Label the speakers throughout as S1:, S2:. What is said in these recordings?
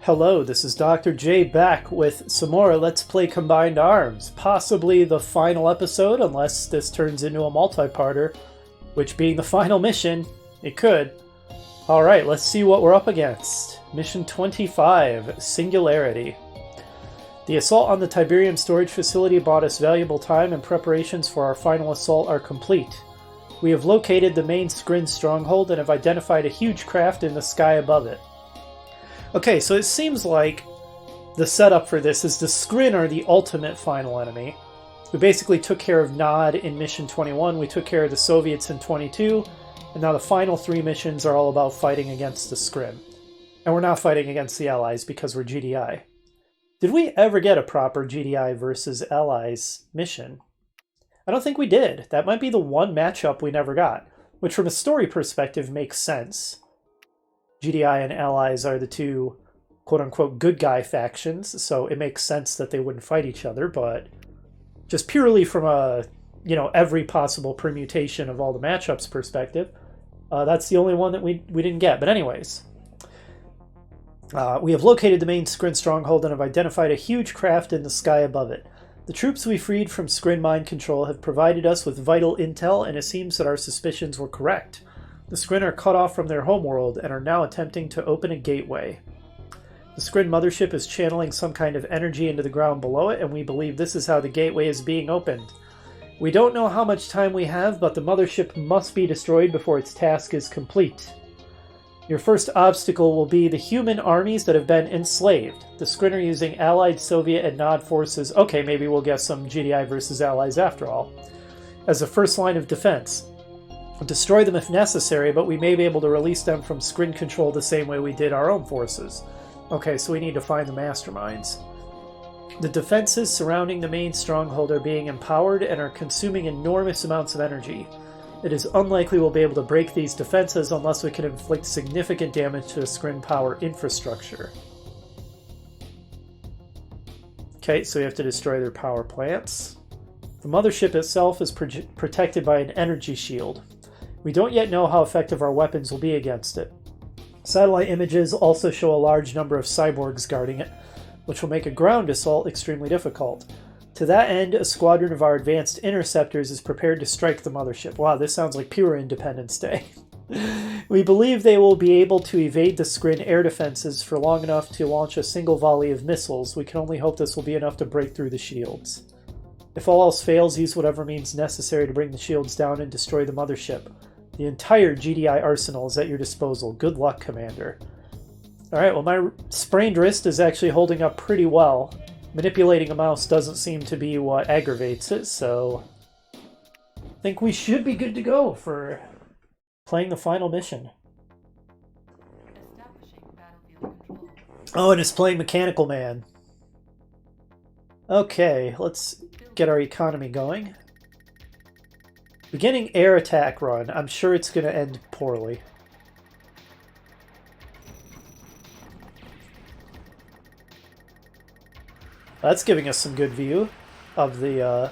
S1: Hello, this is Dr. J back with some more Let's Play Combined Arms. Possibly the final episode, unless this turns into a multi-parter, which being the final mission, it could. Alright, let's see what we're up against. Mission 25, Singularity. The assault on the Tiberium storage facility bought us valuable time, and preparations for our final assault are complete. We have located the main Skrin stronghold and have identified a huge craft in the sky above it. Okay, so it seems like the setup for this is the Skrin are the ultimate final enemy. We basically took care of Nod in Mission 21, we took care of the Soviets in 22, and now the final three missions are all about fighting against the Skrin. And we're not fighting against the Allies because we're GDI. Did we ever get a proper GDI versus Allies mission? I don't think we did. That might be the one matchup we never got, which from a story perspective makes sense. GDI and Allies are the two quote-unquote good guy factions, so it makes sense that they wouldn't fight each other, but just purely from a, every possible permutation of all the matchups perspective, that's the only one that we didn't get. But anyways, we have located the main Skrin stronghold and have identified a huge craft in the sky above it. The troops we freed from Skrin mind control have provided us with vital intel, and it seems that our suspicions were correct. The Skrin are cut off from their homeworld and are now attempting to open a gateway. The Skrin mothership is channeling some kind of energy into the ground below it, and we believe this is how the gateway is being opened. We don't know how much time we have, but the mothership must be destroyed before its task is complete. Your first obstacle will be the human armies that have been enslaved. The Skrin are using Allied, Soviet, and Nod forces. Okay, maybe we'll get some GDI versus Allies after all. As a first line of defense. Destroy them if necessary, but we may be able to release them from Skrin control the same way we did our own forces. Okay, so we need to find the masterminds. The defenses surrounding the main stronghold are being empowered and are consuming enormous amounts of energy. It is unlikely we'll be able to break these defenses unless we can inflict significant damage to the Skrin power infrastructure. Okay, so we have to destroy their power plants. The mothership itself is protected by an energy shield. We don't yet know how effective our weapons will be against it. Satellite images also show a large number of cyborgs guarding it, which will make a ground assault extremely difficult. To that end, a squadron of our advanced interceptors is prepared to strike the mothership. Wow, this sounds like pure Independence Day. We believe they will be able to evade the Skrin air defenses for long enough to launch a single volley of missiles. We can only hope this will be enough to break through the shields. If all else fails, use whatever means necessary to bring the shields down and destroy the mothership. The entire GDI arsenal is at your disposal. Good luck, Commander. Alright, well my sprained wrist is actually holding up pretty well. Manipulating a mouse doesn't seem to be what aggravates it, so I think we should be good to go for playing the final mission. Oh, and it's playing Mechanical Man. Okay, let's get our economy going. Beginning air attack run. I'm sure it's going to end poorly. That's giving us some good view of the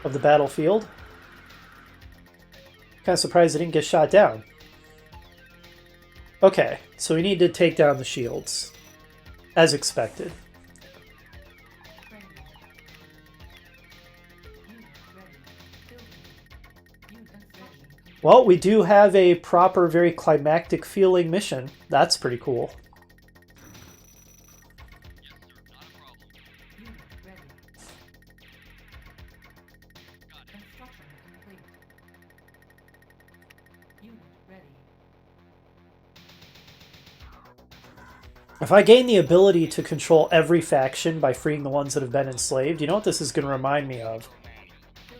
S1: battlefield. Kind of surprised it didn't get shot down. Okay, so we need to take down the shields, as expected. Well, we do have a proper, very climactic feeling mission. That's pretty cool. If I gain the ability to control every faction by freeing the ones that have been enslaved, you know what this is going to remind me of?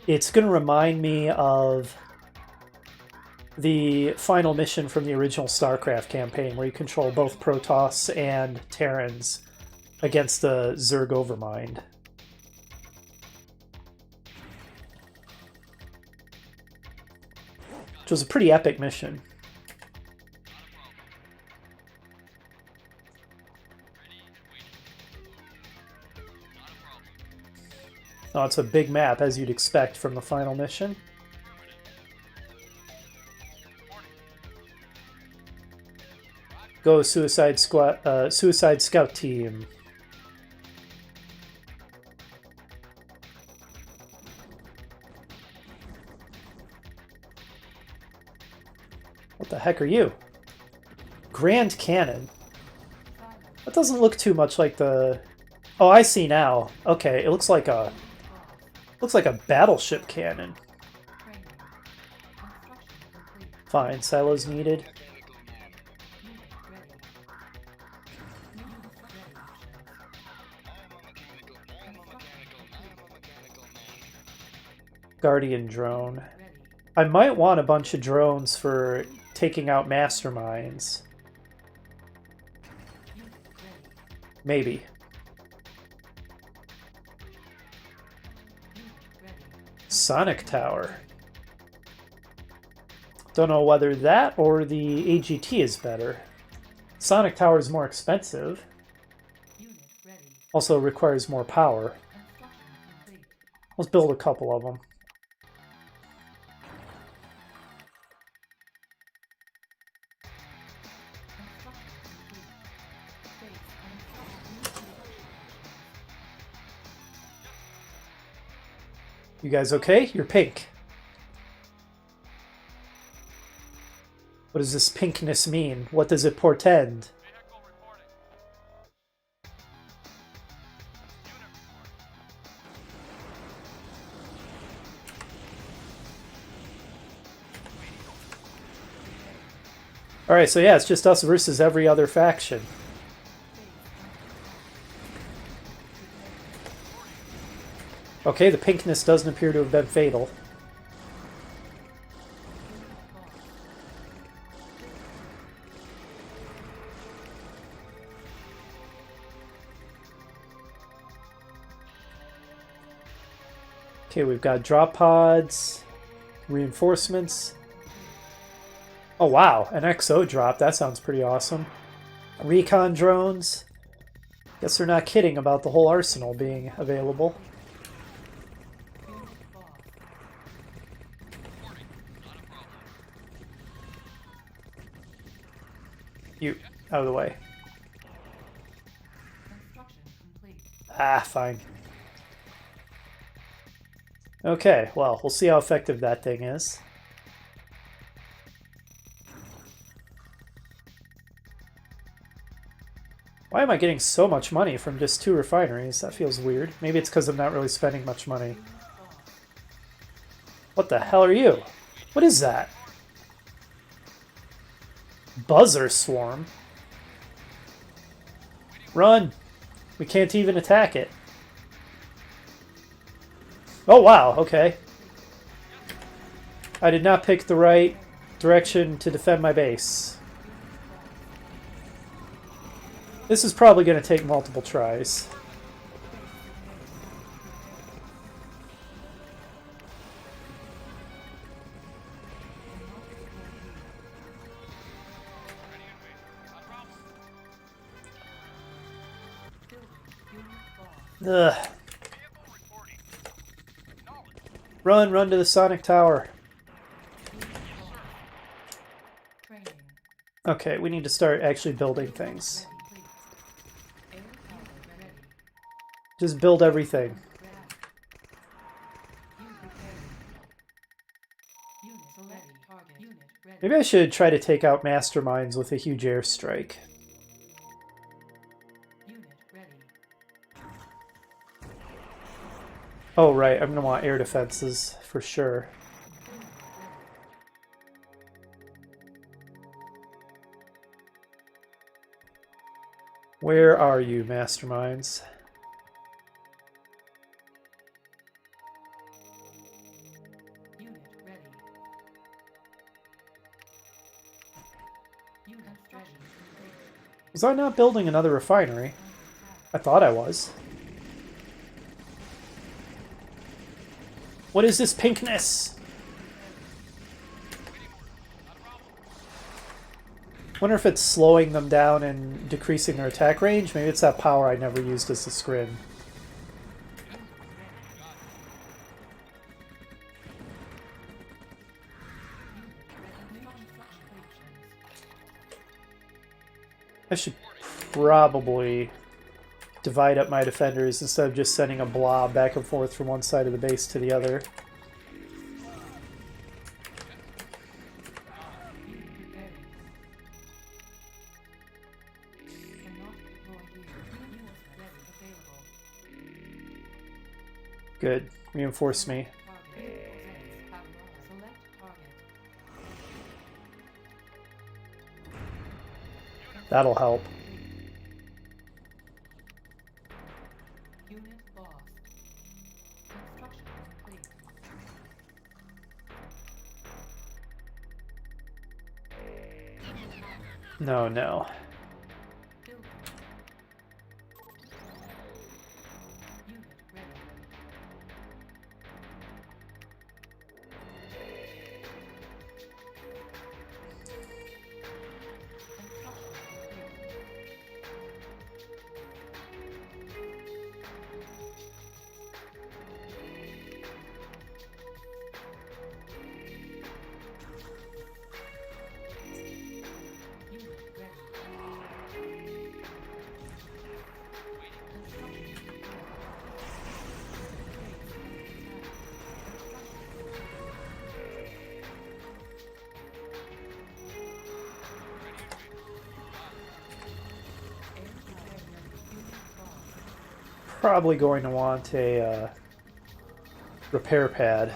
S1: It's going to remind me of the final mission from the original StarCraft campaign, where you control both Protoss and Terrans against the Zerg Overmind. Which was a pretty epic mission. Oh, it's a big map, as you'd expect from the final mission. Go Suicide Squad, Suicide Scout Team. What the heck are you? Grand Cannon. That doesn't look too much like the... Oh, I see now. Okay, it looks like a battleship cannon. Fine, silos needed. Guardian drone. I might want a bunch of drones for taking out masterminds. Maybe. Sonic Tower. Don't know whether that or the AGT is better. Sonic Tower is more expensive. Also requires more power. Let's build a couple of them. You guys okay? You're pink. What does this pinkness mean? What does it portend? Alright, so yeah, it's just us versus every other faction. Okay, the pinkness doesn't appear to have been fatal. Okay, we've got drop pods, reinforcements. Oh wow, an XO drop, that sounds pretty awesome. Recon drones. Guess they're not kidding about the whole arsenal being available. You, out of the way. Ah, fine. Okay, well, we'll see how effective that thing is. Why am I getting so much money from just 2 refineries? That feels weird. Maybe it's because I'm not really spending much money. What the hell are you? What is that? Buzzer swarm? Run! We can't even attack it. Oh wow, okay. I did not pick the right direction to defend my base. This is probably going to take multiple tries. Ugh. Run to the Sonic Tower. Okay, we need to start actually building things. Just build everything. Maybe I should try to take out masterminds with a huge airstrike. Oh right, I'm gonna want air defenses for sure. Where are you, masterminds? Was I not building another refinery? I thought I was. What is this pinkness? Wonder if it's slowing them down and decreasing their attack range. Maybe it's that power I never used as the scrim. I should probably divide up my defenders instead of just sending a blob back and forth from one side of the base to the other. Good. Reinforce me. That'll help. No, no. Probably going to want a repair pad.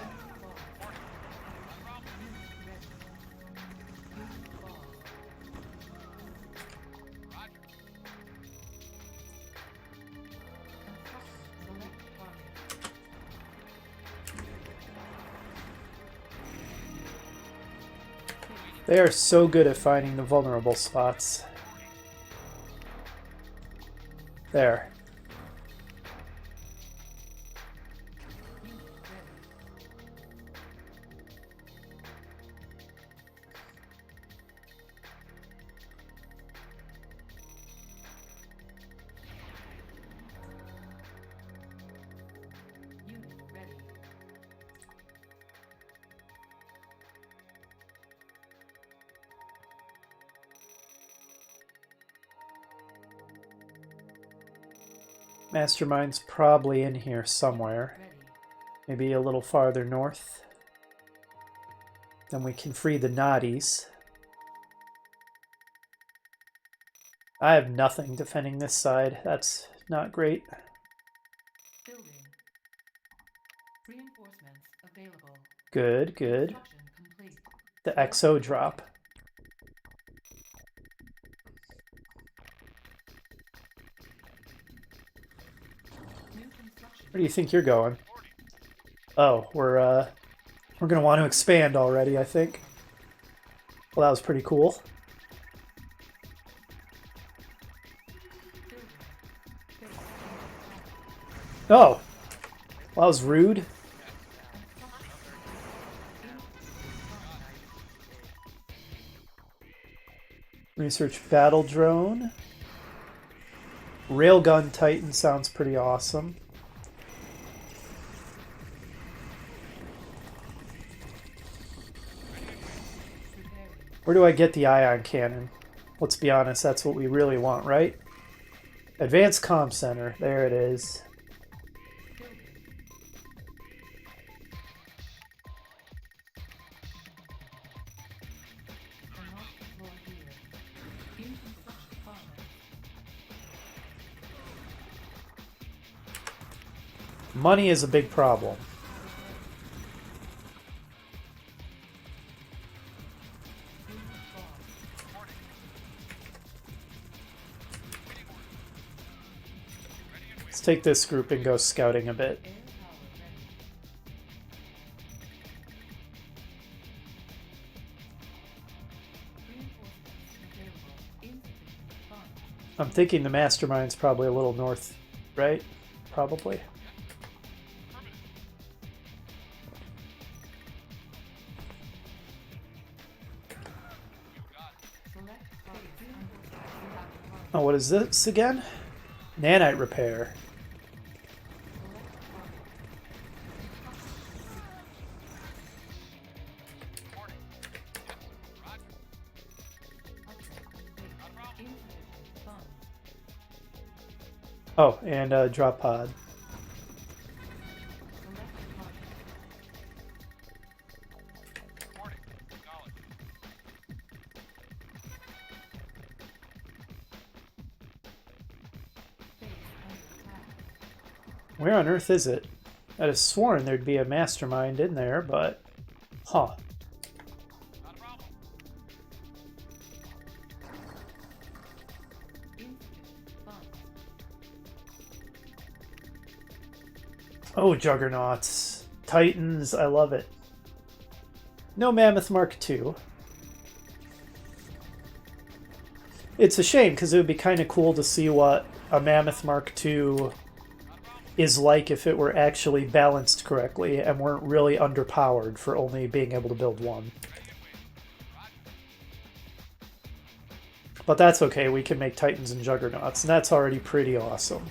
S1: They are so good at finding the vulnerable spots. There. Mastermind's probably in here somewhere. Maybe a little farther north. Then we can free the Naughties. I have nothing defending this side. That's not great. Good, good. The XO drop. Where do you think you're going? Oh, we're gonna want to expand already, I think. Well, that was pretty cool. Oh, well, that was rude. Research battle drone. Railgun Titan sounds pretty awesome. Where do I get the ion cannon? Let's be honest, that's what we really want, right? Advanced Comm Center. There it is. Money is a big problem. Let's take this group and go scouting a bit. I'm thinking the mastermind's probably a little north, right? Probably. Oh, what is this again? Nanite repair. Oh, and drop pod. Where on earth is it? I'd have sworn there'd be a mastermind in there, but... Huh. Oh, Juggernauts. Titans, I love it. No Mammoth Mark II. It's a shame, because it would be kind of cool to see what a Mammoth Mark II is like if it were actually balanced correctly and weren't really underpowered for only being able to build one. But that's okay, we can make Titans and Juggernauts, and that's already pretty awesome.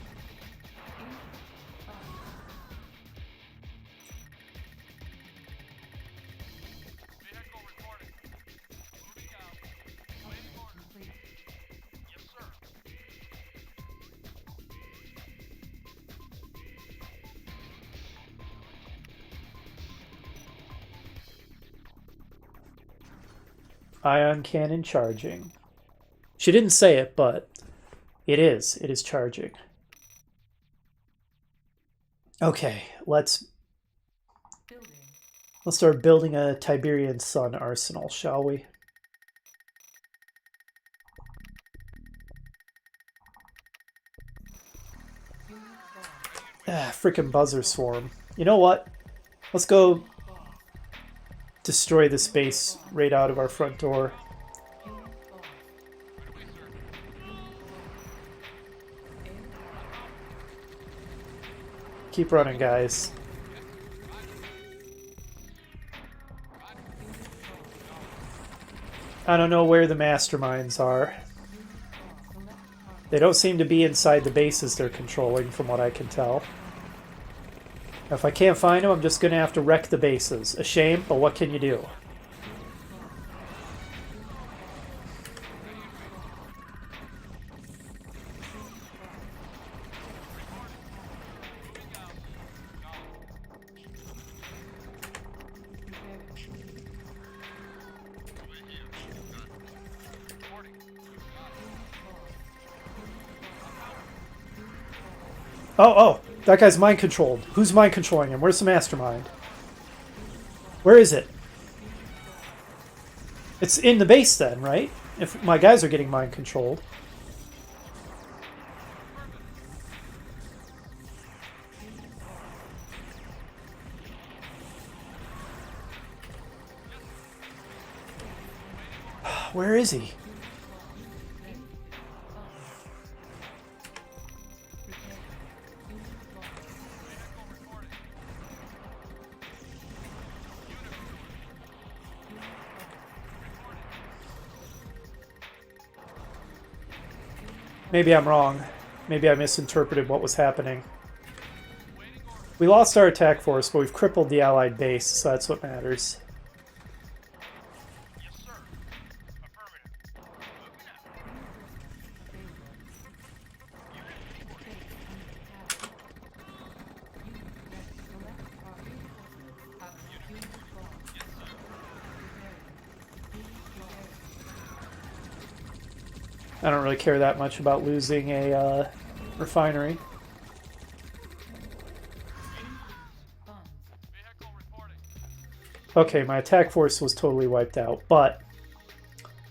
S1: Ion cannon charging. She didn't say it, but it is. It is charging. Okay, let's start building a Tiberian Sun arsenal, shall we? Ah, freaking buzzer swarm. You know what? Let's go destroy this base right out of our front door. Keep running, guys. I don't know where the masterminds are. They don't seem to be inside the bases they're controlling, from what I can tell. If I can't find them, I'm just going to have to wreck the bases. A shame, but what can you do? Oh, that guy's mind controlled. Who's mind controlling him? Where's the mastermind? Where is it? It's in the base then, right? If my guys are getting mind controlled. Where is he? Maybe I'm wrong. Maybe I misinterpreted what was happening. We lost our attack force, but we've crippled the allied base, so that's what matters. I don't really care that much about losing a refinery. Okay, my attack force was totally wiped out, but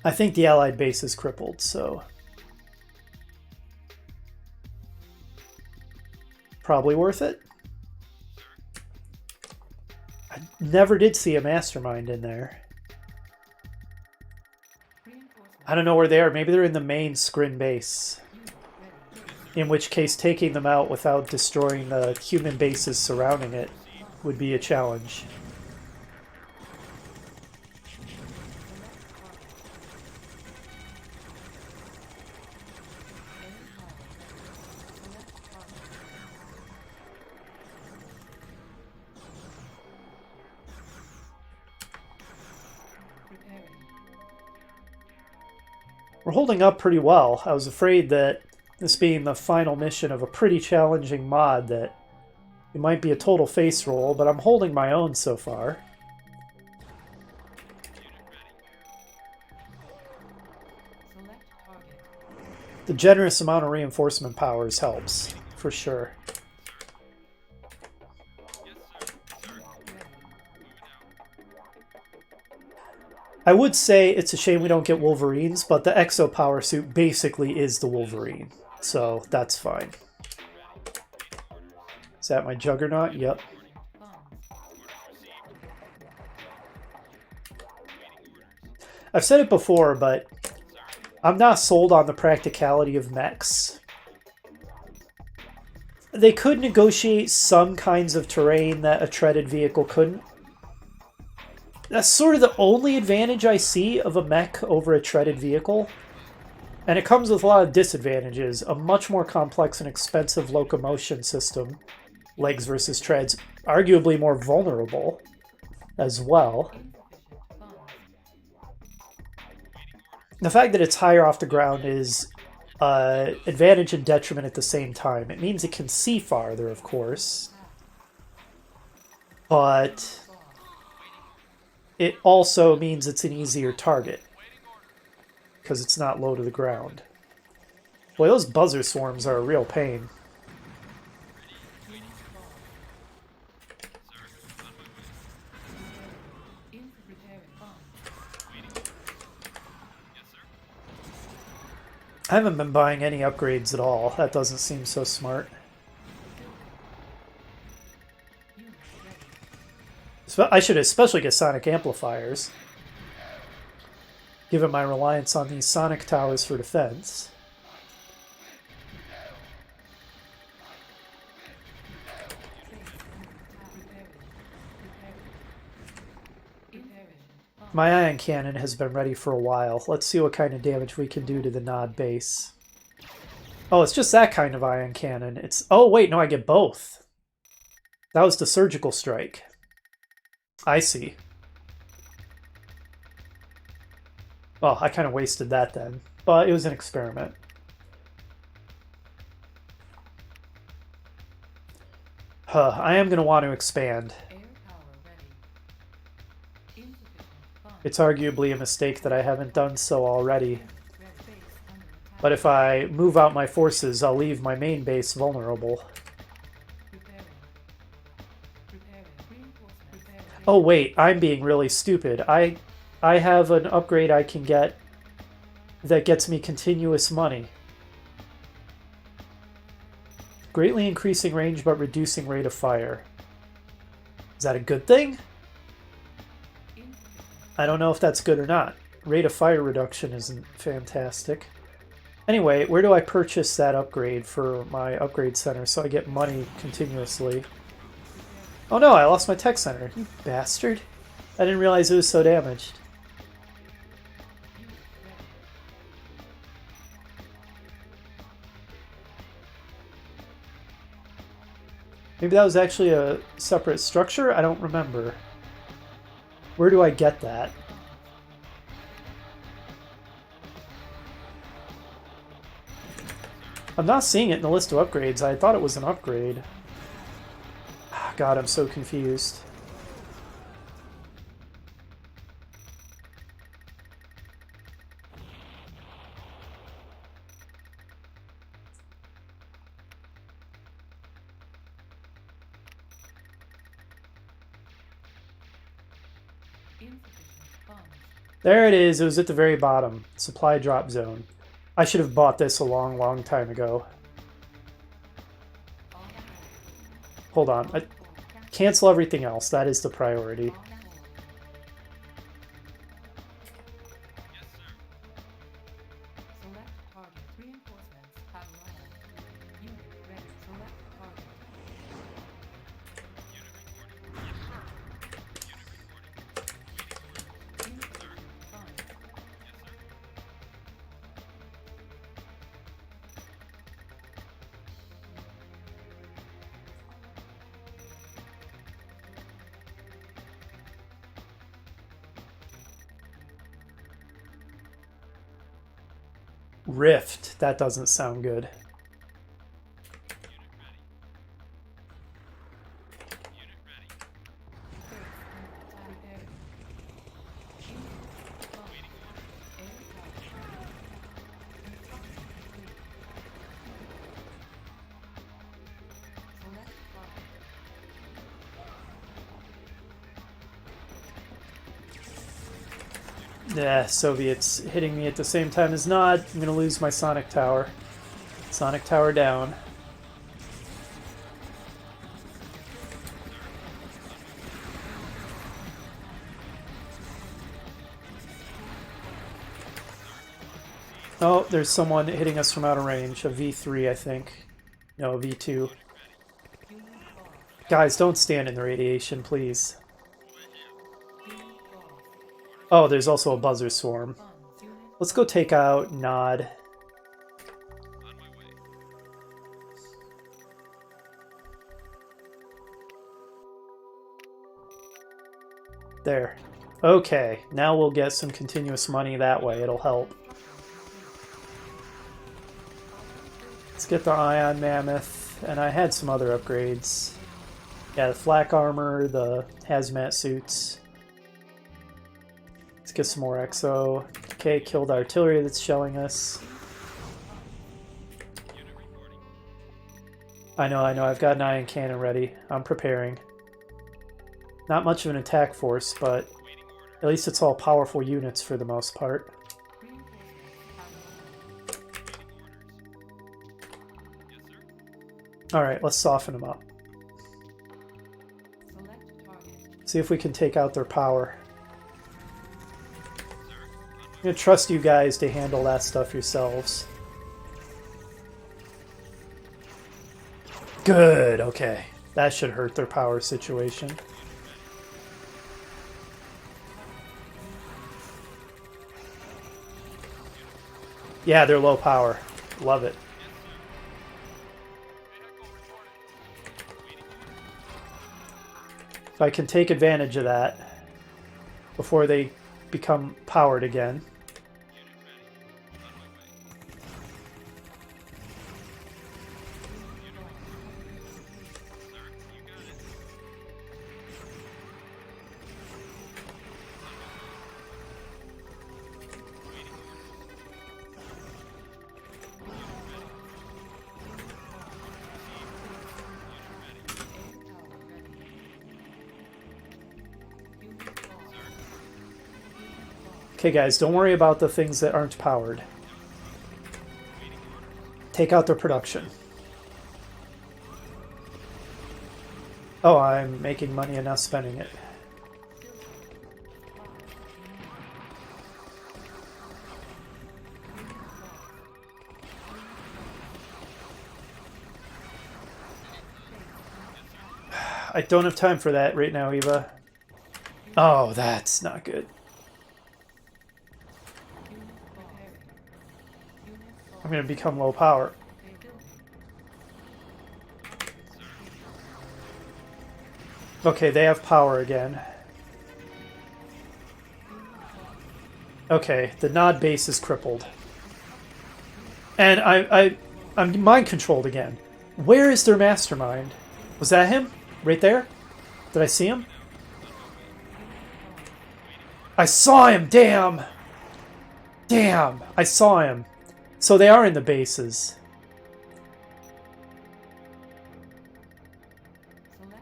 S1: I think the allied base is crippled, so probably worth it. I never did see a mastermind in there. I don't know where they are. Maybe they're in the main Skrin base. In which case, taking them out without destroying the human bases surrounding it would be a challenge. We're holding up pretty well. I was afraid that This being the final mission of a pretty challenging mod that it might be a total face roll, but I'm holding my own so far. The generous amount of reinforcement powers helps, for sure. I would say it's a shame we don't get Wolverines, but the Exo Power Suit basically is the Wolverine, so that's fine. Is that my Juggernaut? Yep. I've said it before, but I'm not sold on the practicality of mechs. They could negotiate some kinds of terrain that a treaded vehicle couldn't. That's sort of the only advantage I see of a mech over a treaded vehicle. And it comes with a lot of disadvantages. A much more complex and expensive locomotion system. Legs versus treads. Arguably more vulnerable as well. The fact that it's higher off the ground is advantage and detriment at the same time. It means it can see farther, of course. But it also means it's an easier target. Because it's not low to the ground. Boy, those buzzer swarms are a real pain. I haven't been buying any upgrades at all. That doesn't seem so smart. I should especially get sonic amplifiers, given my reliance on these sonic towers for defense. My ion cannon has been ready for a while. Let's see what kind of damage we can do to the Nod base. Oh, it's just that kind of ion cannon. It's... Oh, wait, no, I get both. That was the surgical strike. I see. Oh, I kind of wasted that then. But it was an experiment. I am going to want to expand. It's arguably a mistake that I haven't done so already. But if I move out my forces, I'll leave my main base vulnerable. Oh wait, I'm being really stupid. I have an upgrade I can get that gets me continuous money. Greatly increasing range but reducing rate of fire. Is that a good thing? I don't know if that's good or not. Rate of fire reduction isn't fantastic. Anyway, where do I purchase that upgrade for my upgrade center so I get money continuously? Oh no, I lost my tech center. You bastard. I didn't realize it was so damaged. Maybe that was actually a separate structure? I don't remember. Where do I get that? I'm not seeing it in the list of upgrades. I thought it was an upgrade. God, I'm so confused. There it is. It was at the very bottom. Supply drop zone. I should have bought this a long time ago. Hold on. Cancel everything else. That is the priority. Rift. That doesn't sound good. Yeah, Soviets hitting me at the same time as Nod. I'm gonna lose my Sonic Tower. Sonic Tower down. Oh, there's someone hitting us from out of range. A V3, I think. No, a V2. Guys, don't stand in the radiation, please. Oh, there's also a Buzzer Swarm. Let's go take out Nod. There. Okay, now we'll get some continuous money that way. It'll help. Let's get the Ion Mammoth, and I had some other upgrades. Yeah, the flak armor, the hazmat suits. Let's get some more exo. Okay, killed artillery that's shelling us. I know, I've got an ion cannon ready. I'm preparing. Not much of an attack force, but at least it's all powerful units for the most part. Alright, let's soften them up. See if we can take out their power. I'm going to trust you guys to handle that stuff yourselves. Good, okay. That should hurt their power situation. Yeah, they're low power. Love it. If I can take advantage of that before they become powered again. Okay guys, don't worry about the things that aren't powered. Take out their production. Oh, I'm making money and not spending it. I don't have time for that right now, Eva. Oh, that's not good. I'm going to become low power. Okay, they have power again. Okay, the Nod base is crippled. And I'm mind controlled again. Where is their mastermind? Was that him? Right there? Did I see him? I saw him! Damn! Damn! I saw him. So they are in the bases.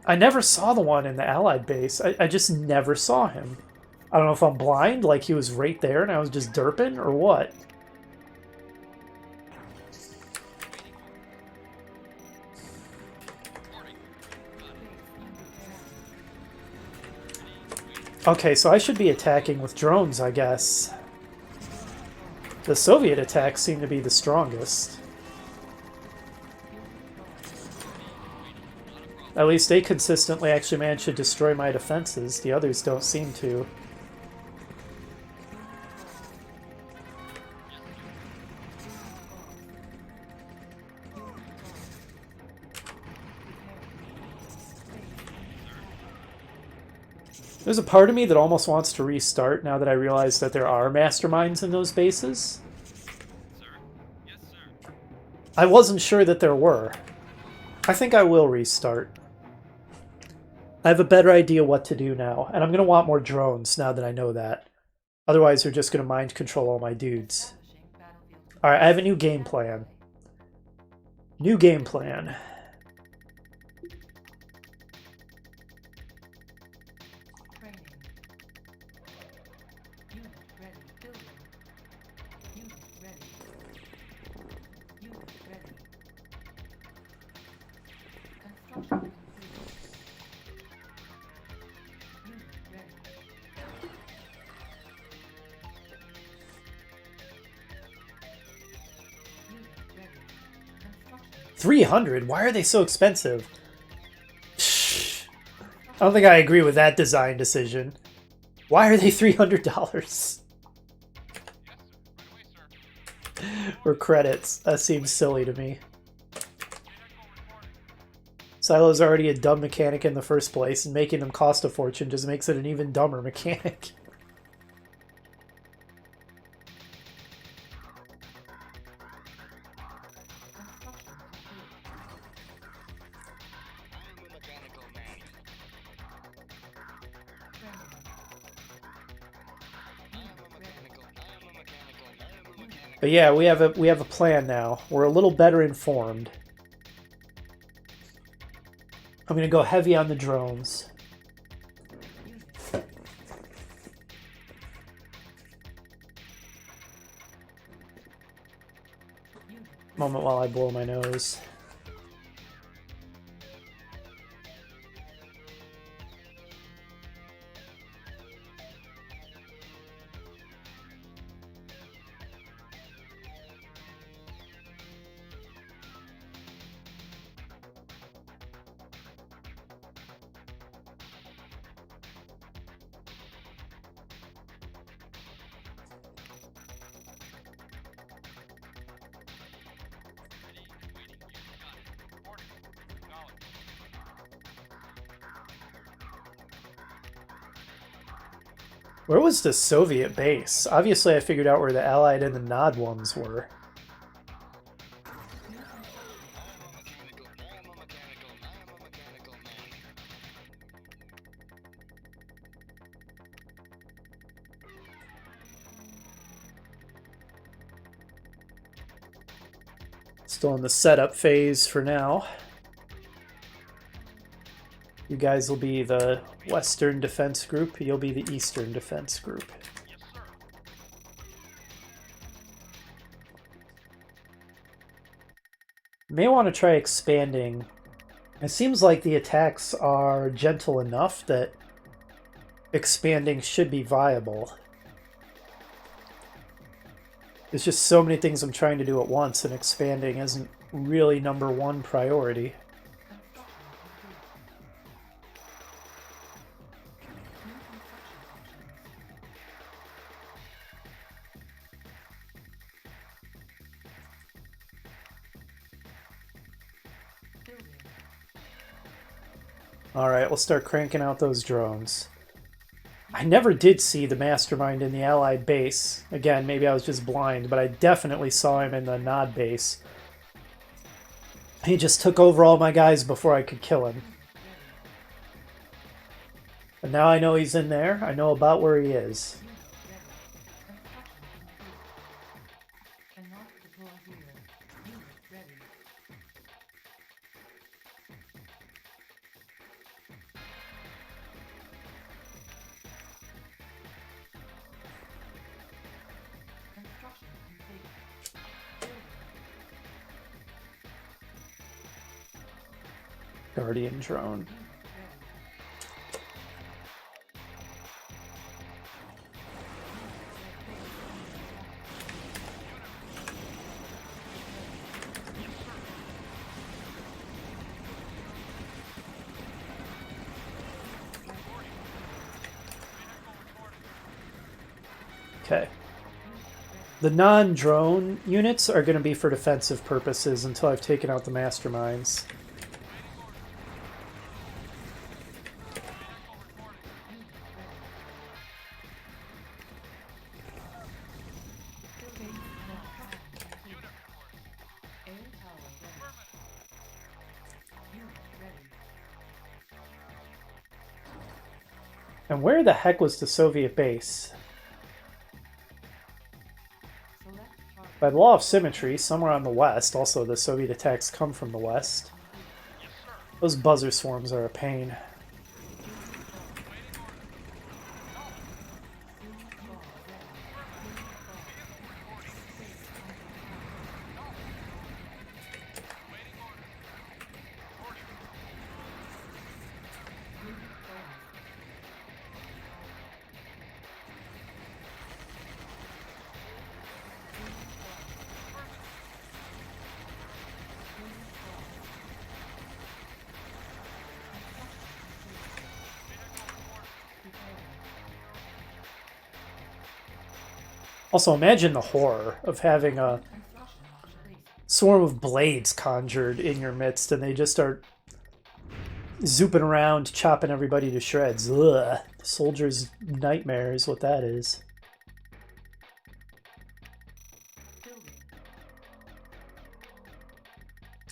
S1: I never saw the one in the Allied base. I just never saw him. I don't know if I'm blind, like he was right there and I was just derping, or what. Okay, so I should be attacking with drones, I guess. The Soviet attacks seem to be the strongest. At least they consistently actually manage to destroy my defenses. The others don't seem to. There's a part of me that almost wants to restart now that I realize that there are masterminds in those bases. I wasn't sure that there were. I think I will restart. I have a better idea what to do now, and I'm going to want more drones now that I know that. Otherwise, they're just going to mind control all my dudes. Alright, I have a new game plan. New game plan. 300? Why are they so expensive? I don't think I agree with that design decision. Why are they $300? Or credits? That seems silly to me. Silo's already a dumb mechanic in the first place, and making them cost a fortune just makes it an even dumber mechanic. But yeah, we have a plan now. We're a little better informed. I'm gonna go heavy on the drones. Moment while I blow my nose. Where was the Soviet base? Obviously I figured out where the Allied and the Nod ones were. Still in the setup phase for now. You guys will be the Western Defense Group, you'll be the Eastern Defense Group. May want to try expanding. It seems like the attacks are gentle enough that expanding should be viable. There's just so many things I'm trying to do at once, and expanding isn't really #1 priority. Alright, we'll start cranking out those drones. I never did see the mastermind in the Allied base. Again, maybe I was just blind, but I definitely saw him in the Nod base. He just took over all my guys before I could kill him. But now I know he's in there. I know about where he is. Guardian drone. Okay. The non-drone units are going to be for defensive purposes until I've taken out the masterminds. And where the heck was the Soviet base? By the law of symmetry, somewhere on the west. Also, the Soviet attacks come from the west. Those buzzer swarms are a pain. Also, imagine the horror of having a swarm of blades conjured in your midst and they just start zooping around, chopping everybody to shreds. Ugh. Soldier's nightmare is what that is.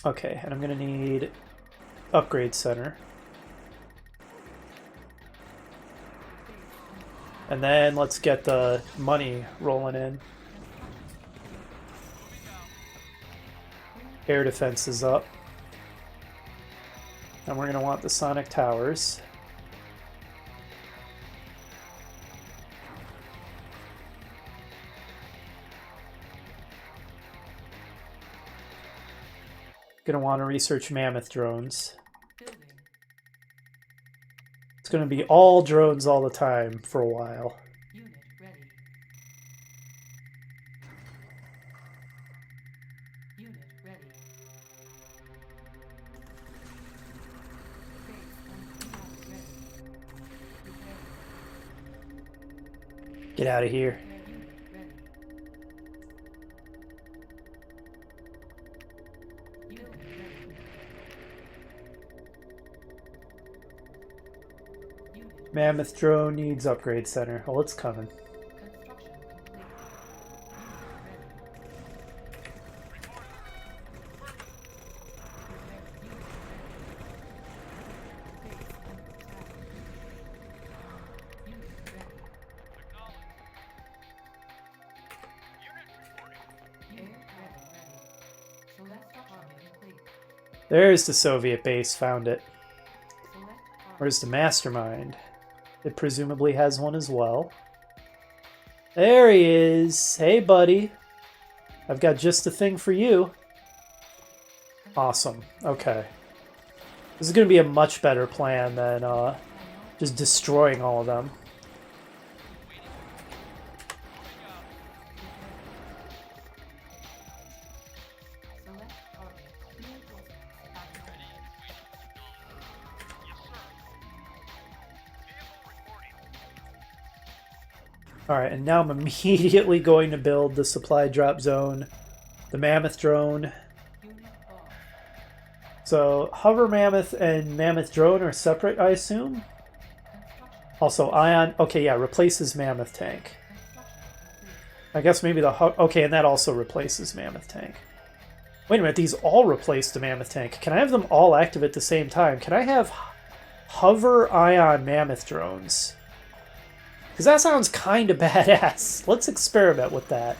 S1: Okay, and I'm gonna need upgrade center. And then let's get the money rolling in. Air defense is up. And we're going to want the sonic towers. Going to want to research mammoth drones. It's going to be all drones all the time for a while.
S2: Unit ready. Unit ready.
S1: Get out of here. Mammoth drone needs upgrade center. Well, it's coming. There's the Soviet base, found it. Where's the mastermind? It presumably has one as well. There he is. Hey, buddy. I've got just the thing for you. Awesome. Okay. This is going to be a much better plan than just destroying all of them. Alright, and now I'm immediately going to build the supply drop zone, the mammoth drone. So, hover mammoth and mammoth drone are separate, I assume? Also, ion... Okay, yeah, replaces mammoth tank. I guess maybe the... Okay, and that also replaces mammoth tank. Wait a minute, these all replace the mammoth tank. Can I have them all active at the same time? Can I have hover ion mammoth drones? Because that sounds kind of badass. Let's experiment with that.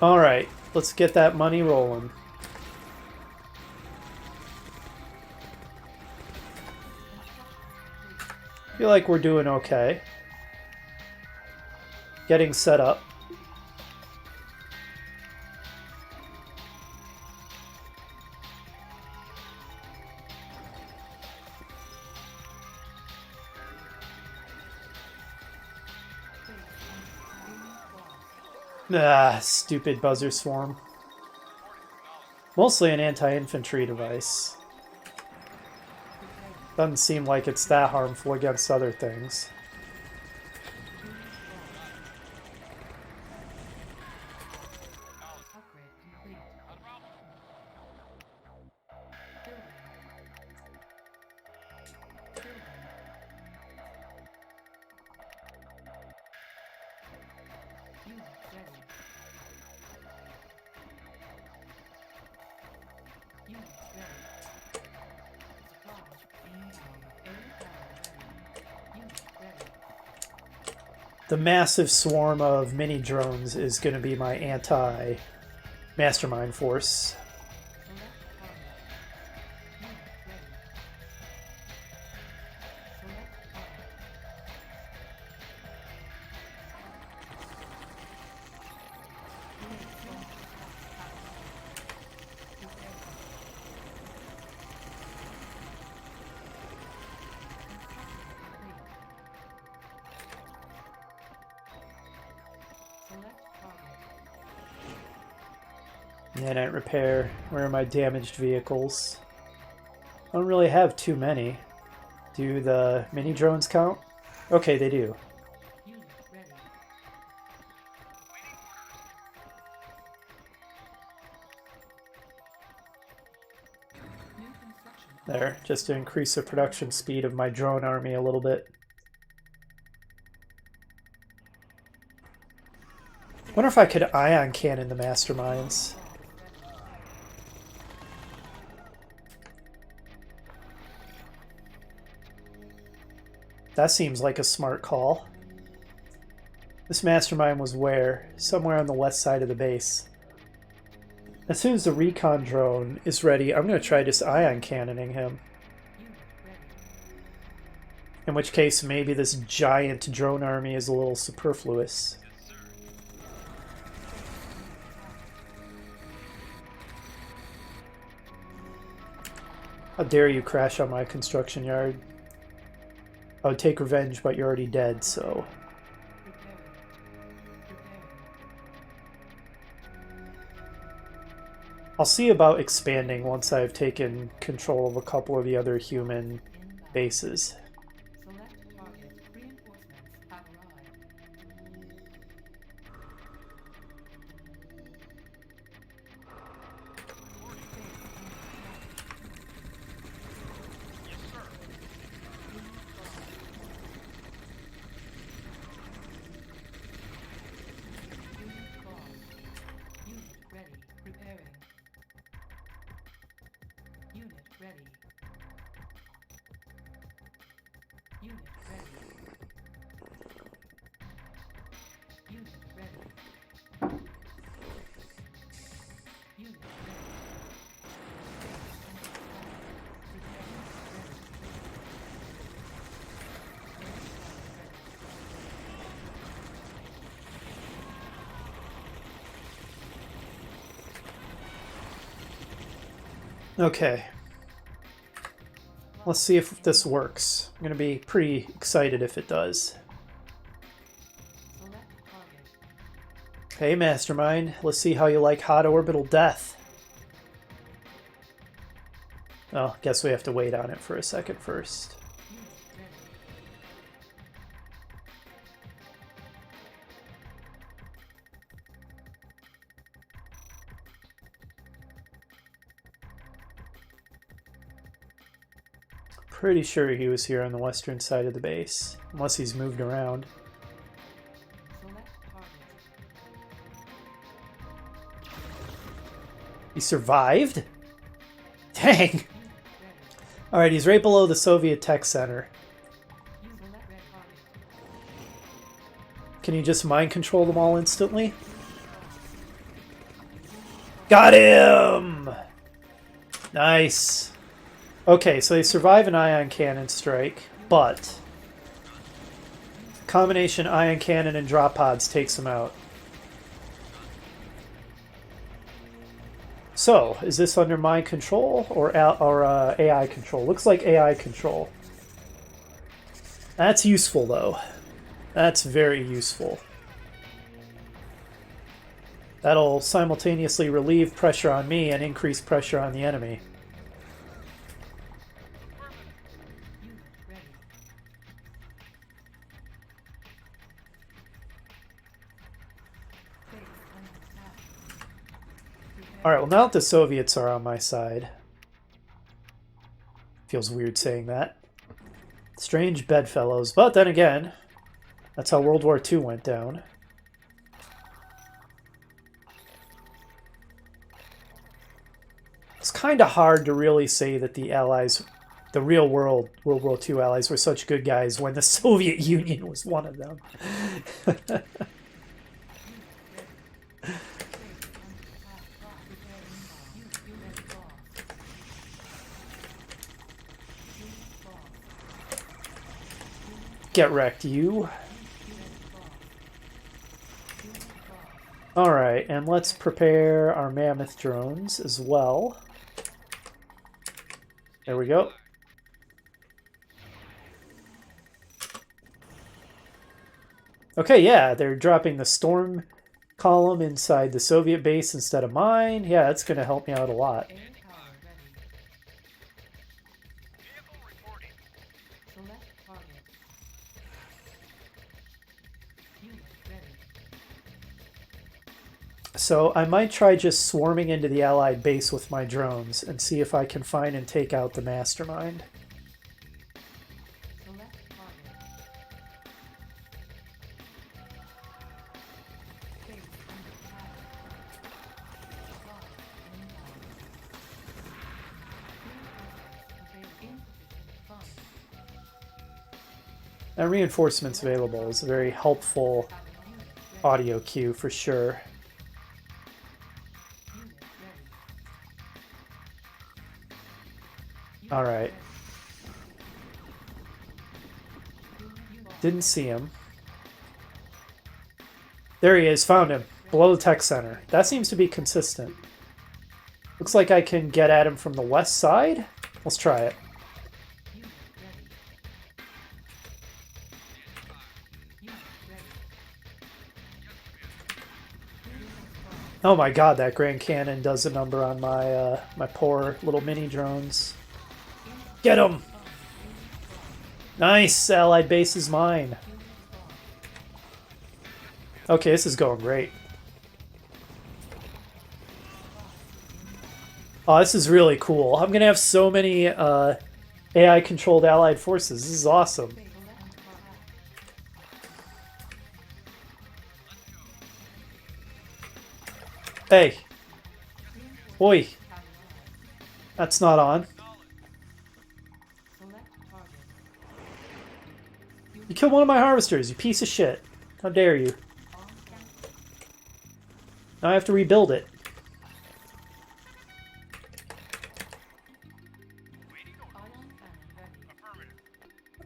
S1: All right, let's get that money rolling. Feel like we're doing okay. Getting set up. Ah, stupid buzzer swarm. Mostly an anti-infantry device. Doesn't seem like it's that harmful against other things. The massive swarm of mini drones is going to be my anti-mastermind force.
S2: Select target.
S1: Nanite repair. Where are my damaged vehicles? I don't really have too many. Do the mini drones count? Okay, they do.
S2: Unit ready. New construction.
S1: There, just to increase the production speed of my drone army a little bit. Wonder if I could ion cannon the masterminds. That seems like a smart call. This mastermind was where? Somewhere on the west side of the base. As soon as the recon drone is ready, I'm going to try just ion cannoning him.
S2: Unit ready.
S1: In which case, maybe this giant drone army is a little superfluous. How dare you crash on my construction yard? I would take revenge, but you're already dead, so...
S2: Preparing.
S1: I'll see about expanding once I've taken control of a couple of the other human
S2: Inbound.
S1: bases.
S2: Select target. Reinforcements have arrived. Unit lost. Unit ready. Preparing. Unit ready. Unit ready. Unit ready. Unit ready.
S1: Okay. Let's see if this works. I'm going to be pretty excited if it does.
S2: Select target.
S1: Hey, Mastermind. Let's see how you like hot orbital death. Oh, guess we have to wait on it for a second first.
S2: Unit ready.
S1: Pretty sure he was here on the western side of the base, unless he's moved around.
S2: Select target.
S1: He survived? Dang!
S2: Unit ready.
S1: Alright, he's right below the Soviet Tech Center.
S2: Select target.
S1: Can you just mind control them all instantly? Got him! Nice. Okay, so they survive an ion cannon strike, but combination ion cannon and drop pods takes them out. So, is this under my control or AI control? Looks like AI control. That's useful, though. That's very useful. That'll simultaneously relieve pressure on me and increase pressure on the enemy.
S2: Unit ready. Base under attack.
S1: Alright, well now that the Soviets are on my side... Feels weird saying that. Strange bedfellows, but then again, that's how World War II went down. It's kind of hard to really say that the Allies, the real world World War II allies, were such good guys when the Soviet Union was one of them. Get wrecked, you. Alright, and let's prepare our mammoth drones as well. There we go. Okay, yeah, they're dropping the storm column inside the Soviet base instead of mine. Yeah, that's going to help me out a lot.
S2: Air power ready. Select target. Unit ready.
S1: So I might try just swarming into the Allied base with my drones and see if I can find and take out the mastermind.
S2: Select target. Base under attack. Lost inbound. Reinforcements available. Insufficient funds.
S1: And reinforcements available is a very helpful
S2: Unit ready.
S1: audio cue for sure.
S2: Unit ready. Unit
S1: All right.
S2: ready. Unit
S1: Didn't see him. There he is. Found him. Below the tech center. That seems to be consistent. Looks like I can get at him from the west side. Let's try it.
S2: Unit ready. Unit ready. Unit lost.
S1: Oh my god, that Grand Cannon does a number on my my poor little mini drones. Get him! Nice! Allied base is mine. Okay, this is going great. Oh, this is really cool. I'm gonna have so many AI-controlled allied forces. This is awesome. Hey. Oi. That's not on.
S2: Select target.
S1: You killed one of my harvesters, you piece of shit. How dare you.
S2: On standby.
S1: Now I have to rebuild it.
S2: Ion cannon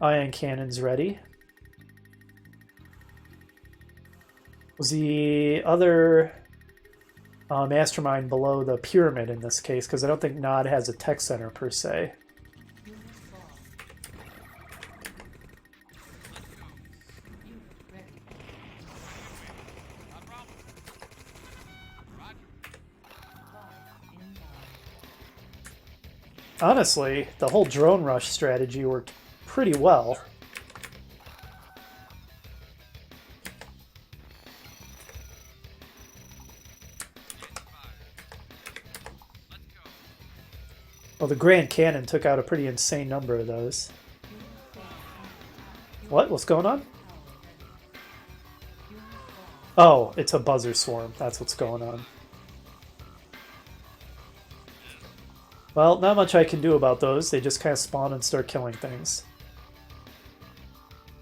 S2: ready.
S1: Ion cannons ready. Was the other mastermind below the pyramid in this case? Because I don't think Nod has a tech center per se.
S2: Unit lost. Unit ready. Lost inbound.
S1: Honestly, the whole drone rush strategy worked pretty well. Well, the Grand Cannon took out a pretty insane number of those.
S2: Unit lost under attack.
S1: What? What's going on?
S2: Power ready. Unit lost.
S1: Oh, it's a buzzer swarm. That's what's going on. Well, not much I can do about those. They just kind of spawn and start killing things.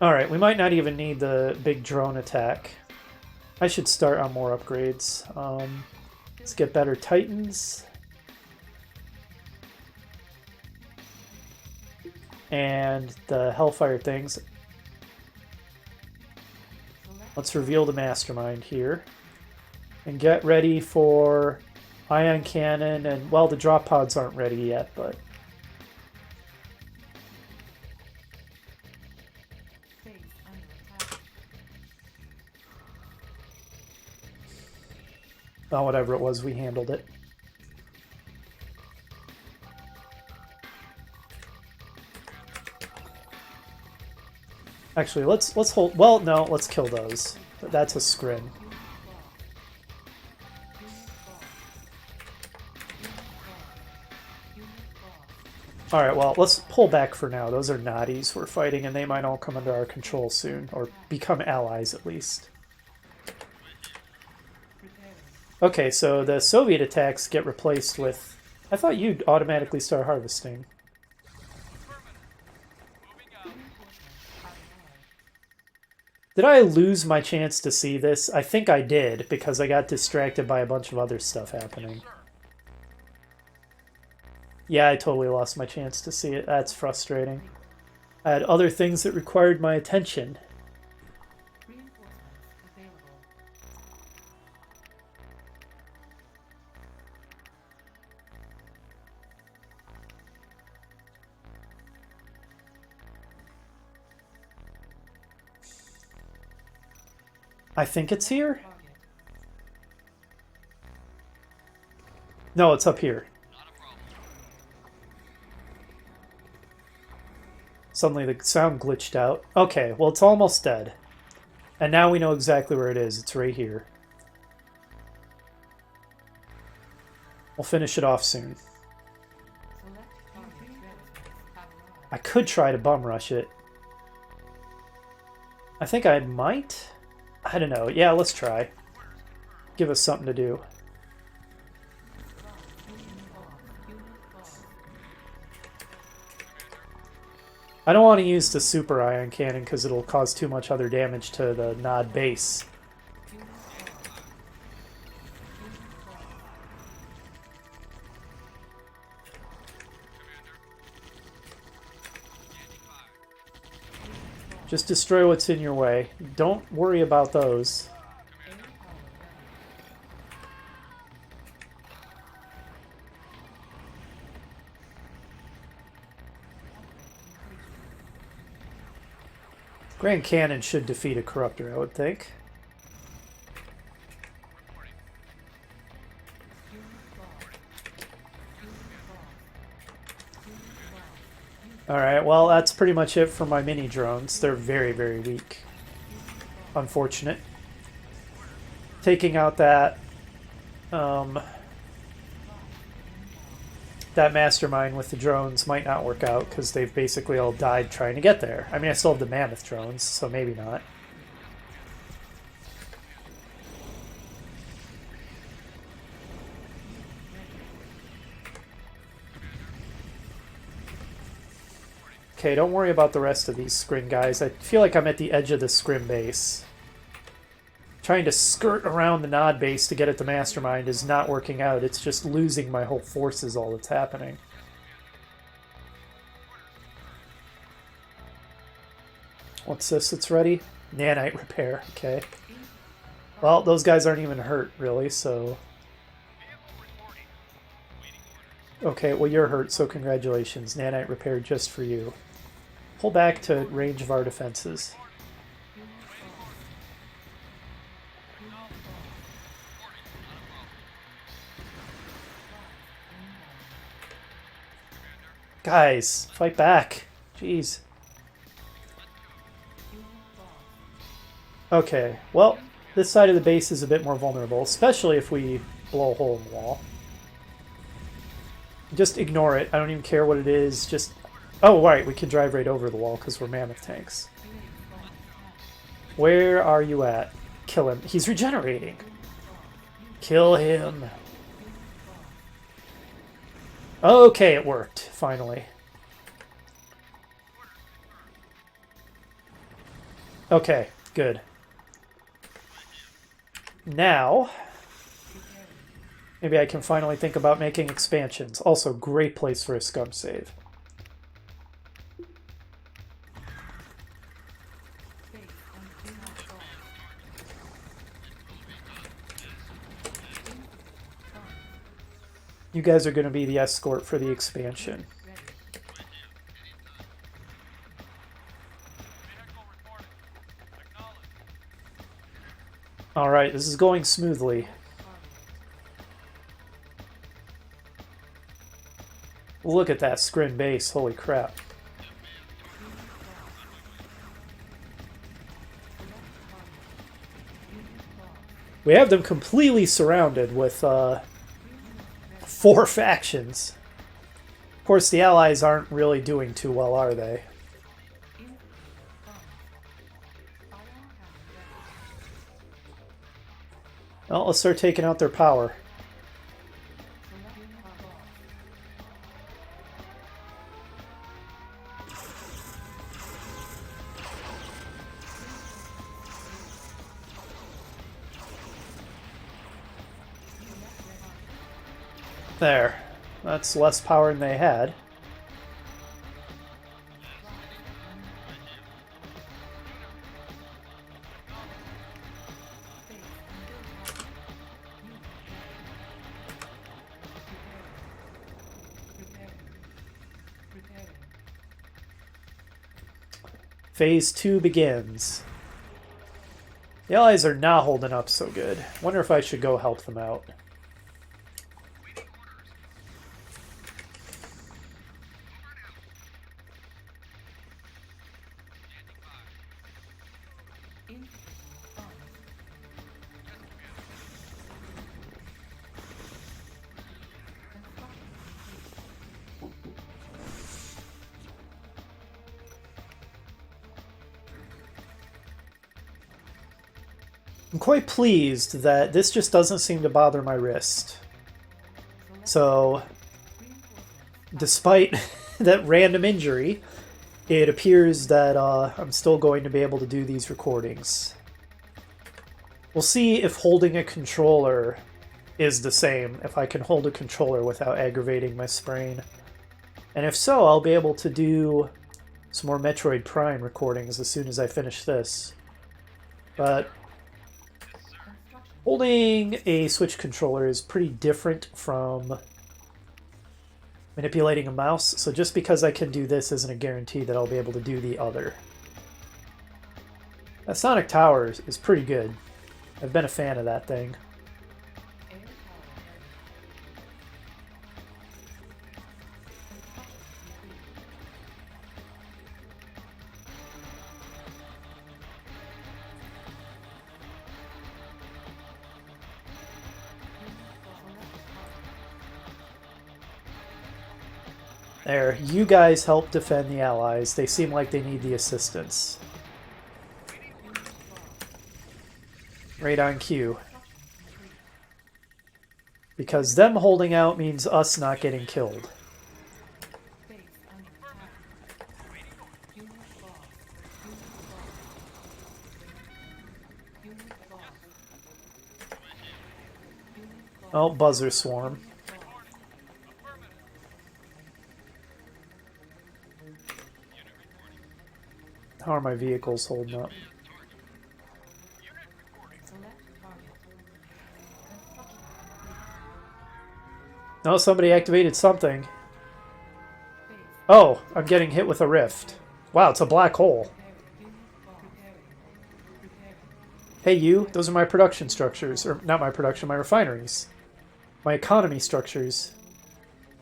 S1: Alright, we might not even need the big drone attack. I should start on more upgrades. Let's get better Titans. And the Hellfire things.
S2: Select
S1: Let's reveal the mastermind here. And get ready for Ion Cannon, and, well, the drop pods aren't ready yet, but...
S2: base under attack.
S1: Oh, whatever it was, we handled it. Actually, let's hold... Well, no, let's kill those. That's a scrim.
S2: Unit lost. Unit lost. Unit lost.
S1: Alright, well, let's pull back for now. Those are Noddies we're fighting, and they might all come under our control soon. Or become allies, at least.
S2: Preparing.
S1: Okay, so the Soviet attacks get replaced with... I thought you'd automatically start harvesting. Did I lose my chance to see this? I think I did, because I got distracted by a bunch of other stuff happening. Yeah, I totally lost my chance to see it. That's frustrating. I had other things that required my attention.
S2: Reinforcements available.
S1: I think it's here?
S2: Target.
S1: No, it's up here. Suddenly the sound glitched out. Okay, well it's almost dead. And now we know exactly where it is. It's right here. We'll finish it off soon.
S2: Select target transmitters have arrived.
S1: I could try to bum rush it. I think I might? I don't know. Yeah, let's try. Give us something to do.
S2: Unit lost. Unit lost.
S1: I don't want to use the super ion cannon because it'll cause too much other damage to the Nod base.
S2: Unit lost. Unit lost.
S1: Just destroy what's in your way. Don't worry about those.
S2: Air power ready.
S1: Grand Cannon should defeat a Corruptor, I would think.
S2: Unit lost. Unit lost. Unit lost.
S1: Alright, well that's pretty much it for my mini drones. They're very, very weak. Unfortunate. Taking out that that mastermind with the drones might not work out because they've basically all died trying to get there. I mean, I still have the mammoth drones, so maybe not. Okay, don't worry about the rest of these scrim guys. I feel like I'm at the edge of the scrim base. Trying to skirt around the Nod base to get at the mastermind is not working out. It's just losing my whole forces all that's happening. What's this that's ready? Nanite repair, okay. Well, those guys aren't even hurt, really, so... Okay, well you're hurt, so congratulations. Nanite repair just for you. Pull back to range of our defenses. Guys, fight back. Jeez. Okay, well, this side of the base is a bit more vulnerable, especially if we blow a hole in the wall. Just ignore it. I don't even care what it is. Just... Oh, right, we can drive right over the wall because we're mammoth tanks. Where are you at? Kill him. He's regenerating. Kill him. Okay, it worked, finally. Okay, good. Now, maybe I can finally think about making expansions. Also, great place for a scum save. You guys are going to be the escort for the expansion. Alright, this is going smoothly. Look at that scrim base, holy crap. We have them completely surrounded with 4 factions. Of course, the Allies aren't really doing too well, are they? Well, let's start taking out their power. There. That's less power than they had. Phase 2 begins. The Allies are not holding up so good. Wonder if I should go help them out. I'm quite pleased that this just doesn't seem to bother my wrist. So, despite that random injury, it appears that I'm still going to be able to do these recordings. We'll see if holding a controller is the same, if I can hold a controller without aggravating my sprain. And if so, I'll be able to do some more Metroid Prime recordings as soon as I finish this. But holding a Switch controller is pretty different from manipulating a mouse, so just because I can do this isn't a guarantee that I'll be able to do the other. That Sonic Tower is pretty good. I've been a fan of that thing. There, you guys help defend the allies. They seem like they need the assistance. Right on cue. Because them holding out means us not getting killed. Oh, buzzer swarm. How are my vehicles holding up? No, somebody activated something. Oh, I'm getting hit with a rift. Wow, it's a black hole. Hey you, those are my production structures. Or not my production, my refineries. My economy structures.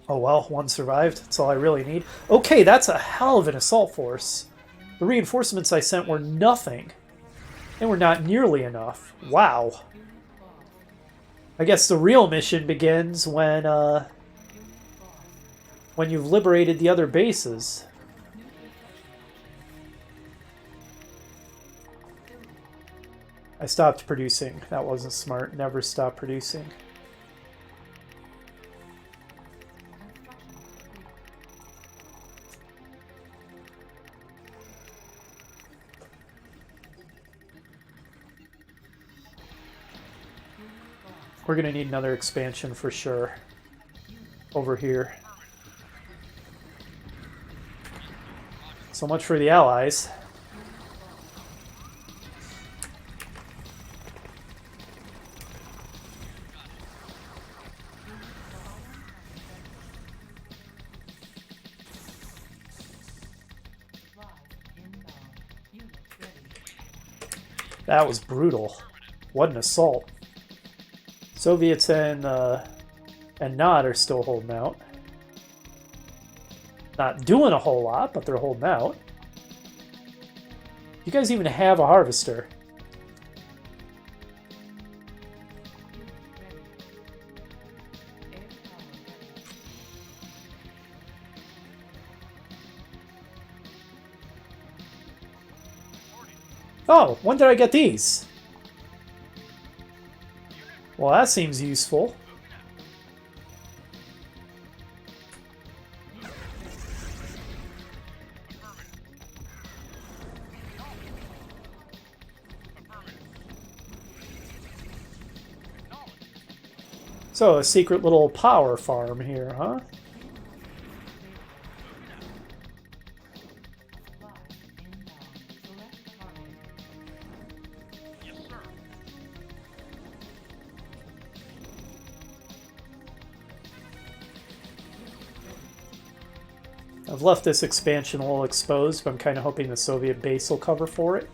S1: Oh well, one survived. That's all I really need. Okay, that's a hell of an assault force. The reinforcements I sent were nothing. They were not nearly enough. Wow. I guess the real mission begins when you've liberated the other bases. I stopped producing. That wasn't smart. Never stop producing. We're going to need another expansion for sure. Over here. So much for the allies. That was brutal. What an assault. Soviets and NOD are still holding out. Not doing a whole lot, but they're holding out. You guys even have a harvester. Oh, when did I get these? Well, that seems useful. So, a secret little power farm here, huh? I've left this expansion a little exposed, but I'm kind of hoping the Soviet base will cover for it.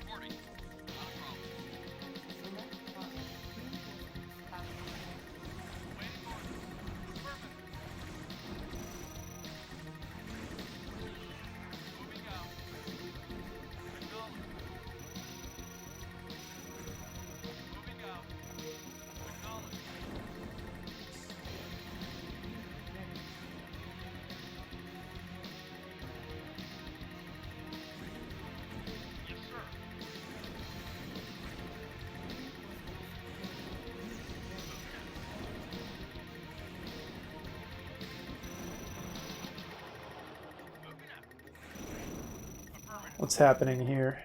S1: What's happening here?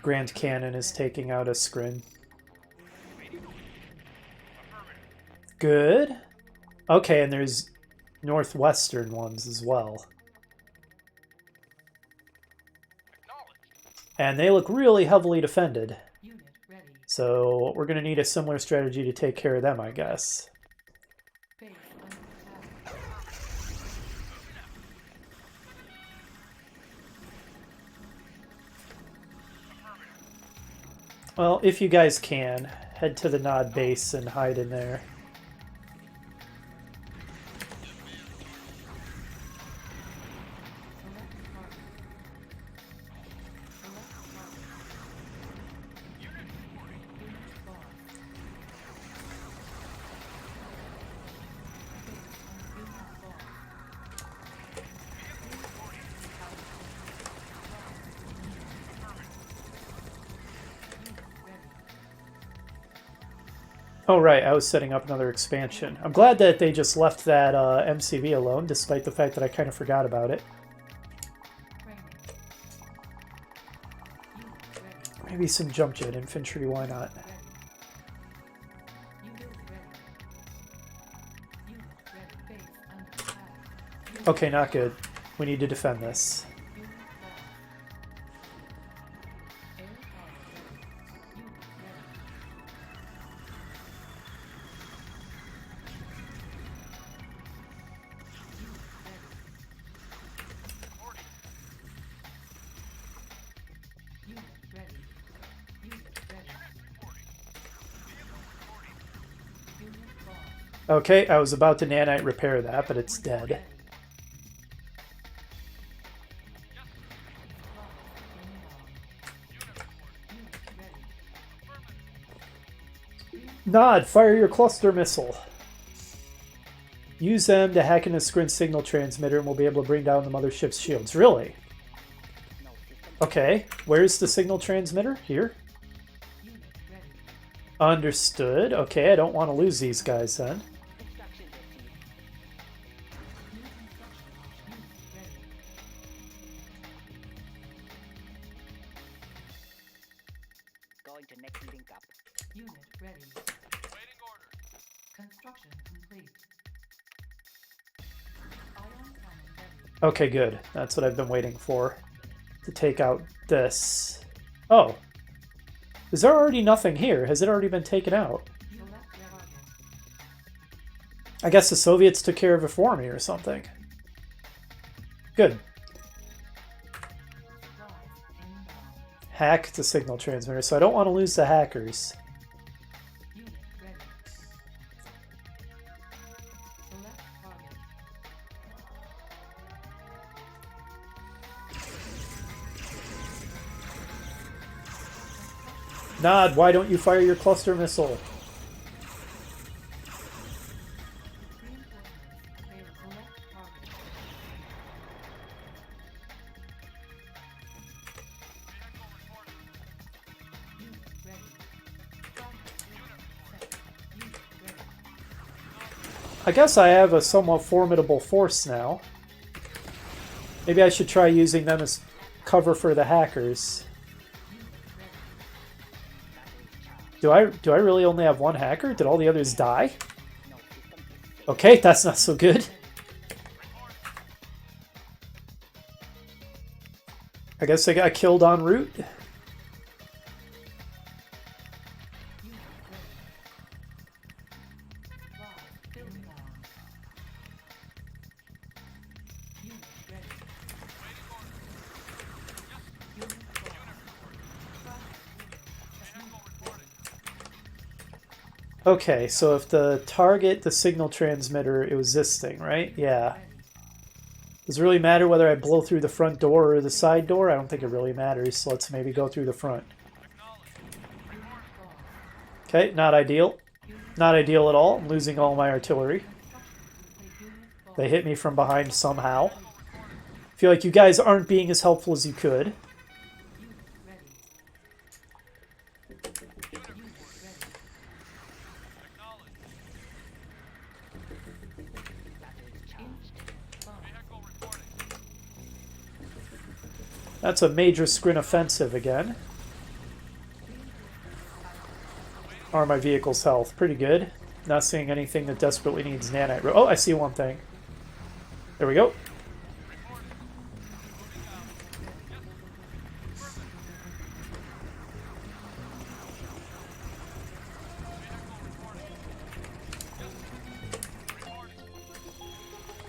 S1: Grand Cannon is taking out a scrin. Good. Okay, and there's northwestern ones as well. And they look really heavily defended.
S2: Unit ready.
S1: So we're going to need a similar strategy to take care of them, I guess.
S2: Base under attack.
S1: Well, if you guys can, head to the Nod base and hide in there.
S2: Select target. Select target. Unit lost. Base under unit lost. Unit ready.
S1: Oh, right, I was setting up another expansion. I'm glad that they just left that MCV alone, despite the fact that I kind of forgot about it.
S2: Training. Unit ready.
S1: Maybe some jump jet infantry, why not?
S2: Ready. Unit ready. Unit ready. Base under attack. Unit
S1: Okay, not good. We need to defend this.
S2: Unit lost. Air power ready. Unit ready. Unit ready. Unit ready. Unit ready. Unit lost.
S1: Okay, I was about to nanite repair that, but it's dead.
S2: Ready. Unit ready.
S1: Nod, fire your cluster missile. Use them to hack into Scrin's signal transmitter and we'll be able to bring down the mothership's shields. Really? Okay, where's the signal transmitter? Here?
S2: Unit ready.
S1: Understood. Okay, I don't want to lose these guys then.
S2: New construction. Unit ready.
S3: Going to next link up.
S2: Unit ready. Construction complete. Ion cannon ready.
S1: Okay, good. That's what I've been waiting for. To take out this. Oh. Is there already nothing here? Has it already been taken out?
S2: Select target.
S1: I guess the Soviets took care of it for me or something. Good.
S2: Supplies inbound.
S1: Hack the signal transmitter, so I don't want to lose the hackers.
S2: Unit ready. Select target.
S1: Nod, why don't you fire your cluster missile?
S2: Reinforcements available. Select target. Unit ready. Set. Unit ready.
S1: I guess I have a somewhat formidable force now. Maybe I should try using them as cover for the hackers.
S2: Unit ready.
S1: Do I really only have one hacker? Did all the others die? Okay, that's not so good. I guess I got killed en route.
S2: Unit ready. Live inbound. Unit ready. Unit lost.
S1: Okay, so if the target, the signal transmitter, it was this thing, right? Yeah.
S2: Ready.
S1: Does it really matter whether I blow through the front door or the side door? I don't think it really matters, so let's maybe go through the front.
S2: Unit lost.
S1: Okay, not ideal.
S2: Unit
S1: Not ideal at all. I'm losing all my artillery.
S2: construction complete. Unit lost.
S1: They hit me from behind somehow. Feel like you guys aren't being as helpful as you could.
S2: Unit ready. Unit ready. Engine five.
S1: That's a major screen offensive again. Or my vehicle's health. Pretty good. Not seeing anything that desperately needs nanite. Oh, I see one thing. There we go.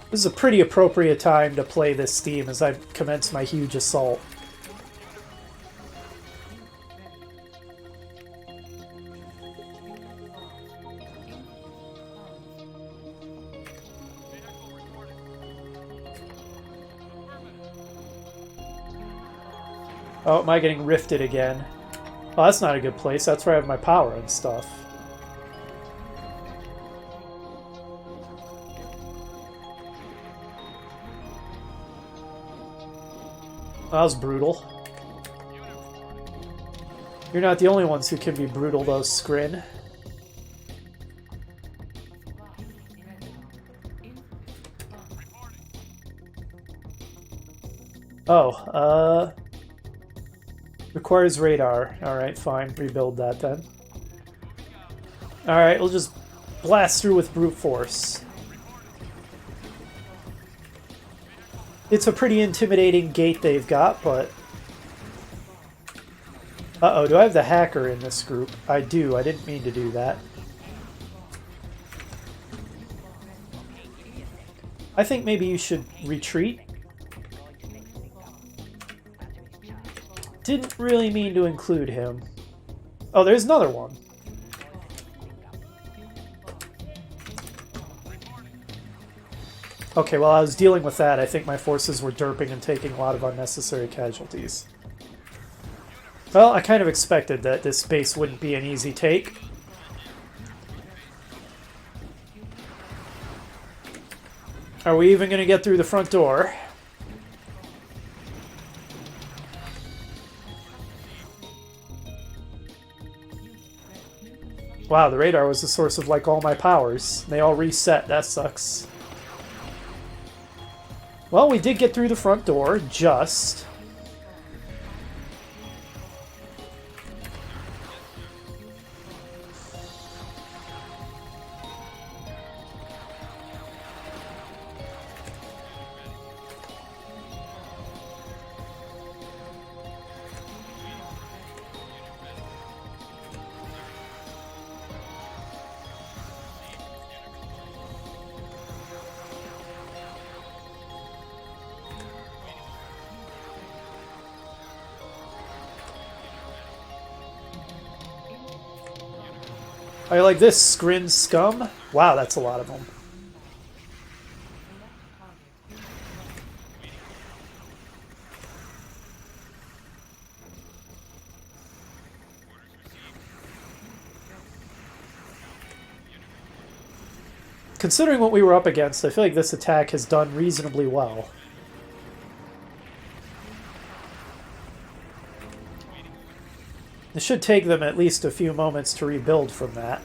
S1: This is a pretty appropriate time to play this theme as I commence my huge assault. Oh, am I getting rifted again? Oh, that's not a good place. That's where I have my power and stuff. That was brutal. You're not the only ones who can be brutal, though, Skrin. Oh, requires radar. Alright, fine. Rebuild that then. Alright, we'll just blast through with brute force. It's a pretty intimidating gate they've got, but... Uh-oh, do I have the hacker in this group? I do. I didn't mean to do that. I think maybe you should retreat. Didn't really mean to include him. Oh, there's another one. Okay, while I was dealing with that, I think my forces were derping and taking a lot of unnecessary casualties. Well, I kind of expected that this base wouldn't be an easy take. Are we even going to get through the front door? Wow, the radar was the source of, like, all my powers. They all reset. That sucks. Well, we did get through the front door, just. I like this, Skrin scum. Wow, that's a lot of them. Considering what we were up against, I feel like this attack has done reasonably well. It should take them at least a few moments to rebuild from that.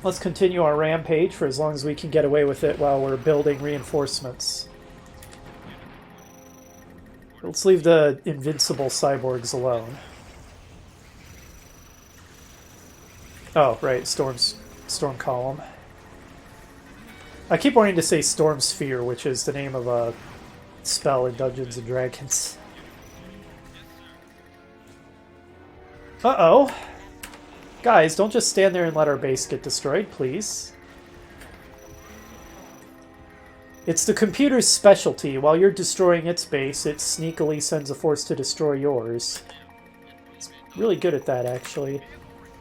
S1: Let's continue our rampage for as long as we can get away with it while we're building reinforcements. Let's leave the invincible cyborgs alone. Oh, right, storm column. I keep wanting to say Storm Sphere, which is the name of a spell in Dungeons & Dragons. Uh-oh. Guys, don't just stand there and let our base get destroyed, please. It's the computer's specialty. While you're destroying its base, it sneakily sends a force to destroy yours. It's really good at that, actually.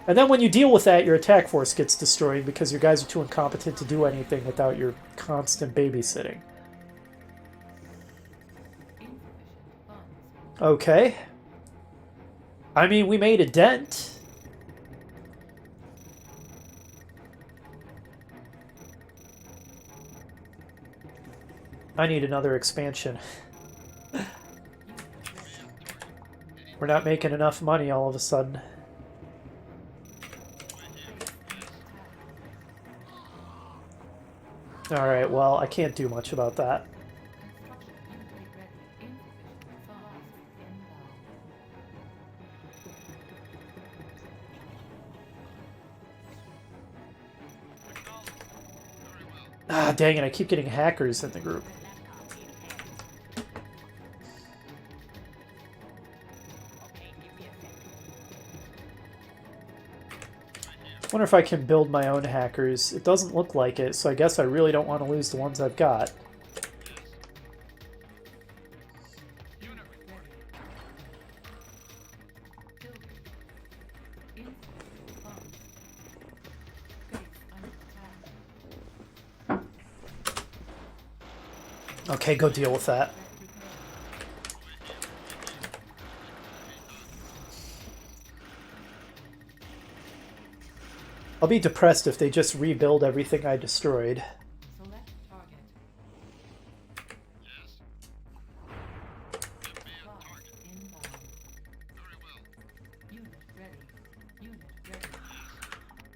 S1: And then when you deal with that, your attack force gets destroyed because your guys are too incompetent to do anything without your constant babysitting. Okay. I mean, we made a dent. I need another expansion. We're not making enough money all of a sudden. Alright, well, I can't do much about that. Ah, dang it, I keep getting hackers in the group. Wonder if I can build my own hackers. It doesn't look like it, so I guess I really don't want to lose the ones I've got. Okay, go deal with that. I'll be depressed if they just rebuild everything I destroyed.
S2: Select target. Locked inbound. Unit ready. Unit ready.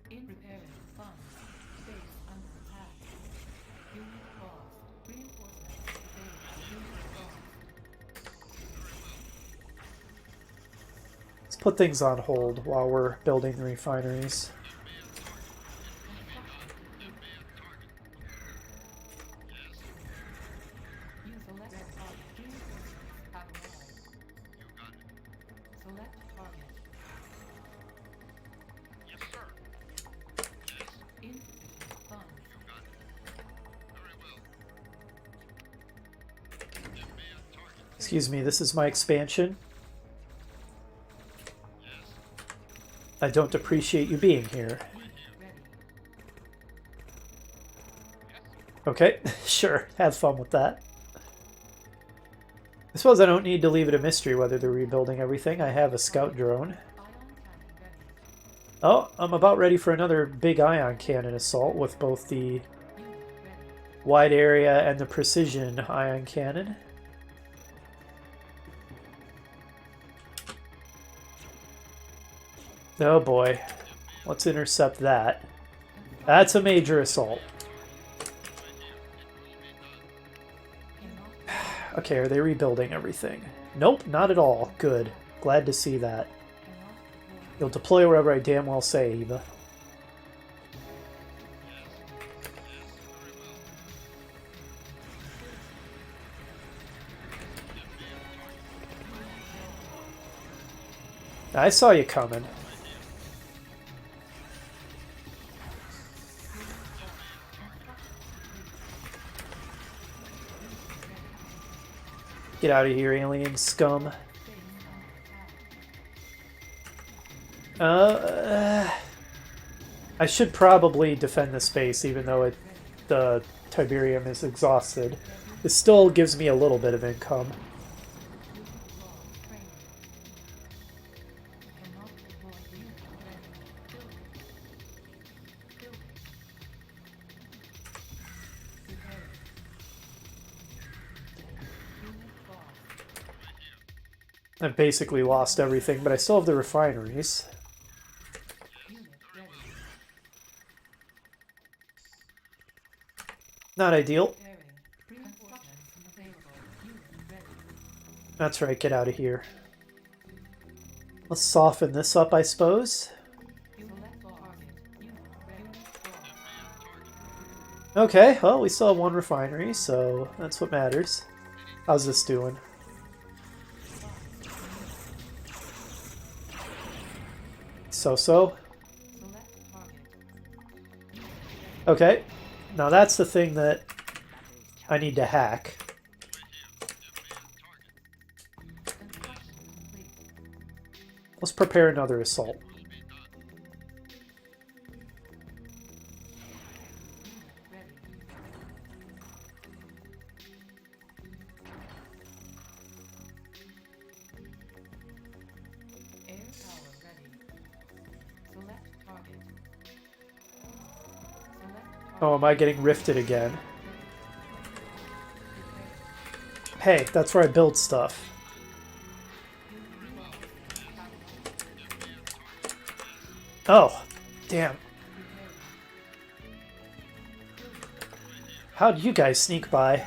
S2: In repairing funds. Base under attack. Unit lost. Reinforcements failed. Unit lost.
S1: Let's put things on hold while we're building the refineries. Excuse me, this is my expansion. I don't appreciate you being here. Okay, sure, have fun with that. I suppose I don't need to leave it a mystery whether they're rebuilding everything. I have a scout drone. Oh, I'm about ready for another big ion cannon assault with both the wide area and the precision ion cannon. Oh boy, let's intercept that. That's a major assault. Okay, are they rebuilding everything? Nope, not at all. Good. Glad to see that. You'll deploy wherever I damn well say, Eva. I saw you coming. Get out of here, alien scum. I should probably defend the space, even though the Tiberium is exhausted. It still gives me a little bit of income. I've basically lost everything, but I still have the refineries. Not ideal. That's right, get out of here. Let's soften this up, I suppose. Okay, well, we still have one refinery, so that's what matters. How's this doing? So-so. Okay, now that's the thing that I need to hack. Let's prepare another assault. Oh, am I getting rifted again? Hey, that's where I build stuff. Oh, damn. How'd you guys sneak by?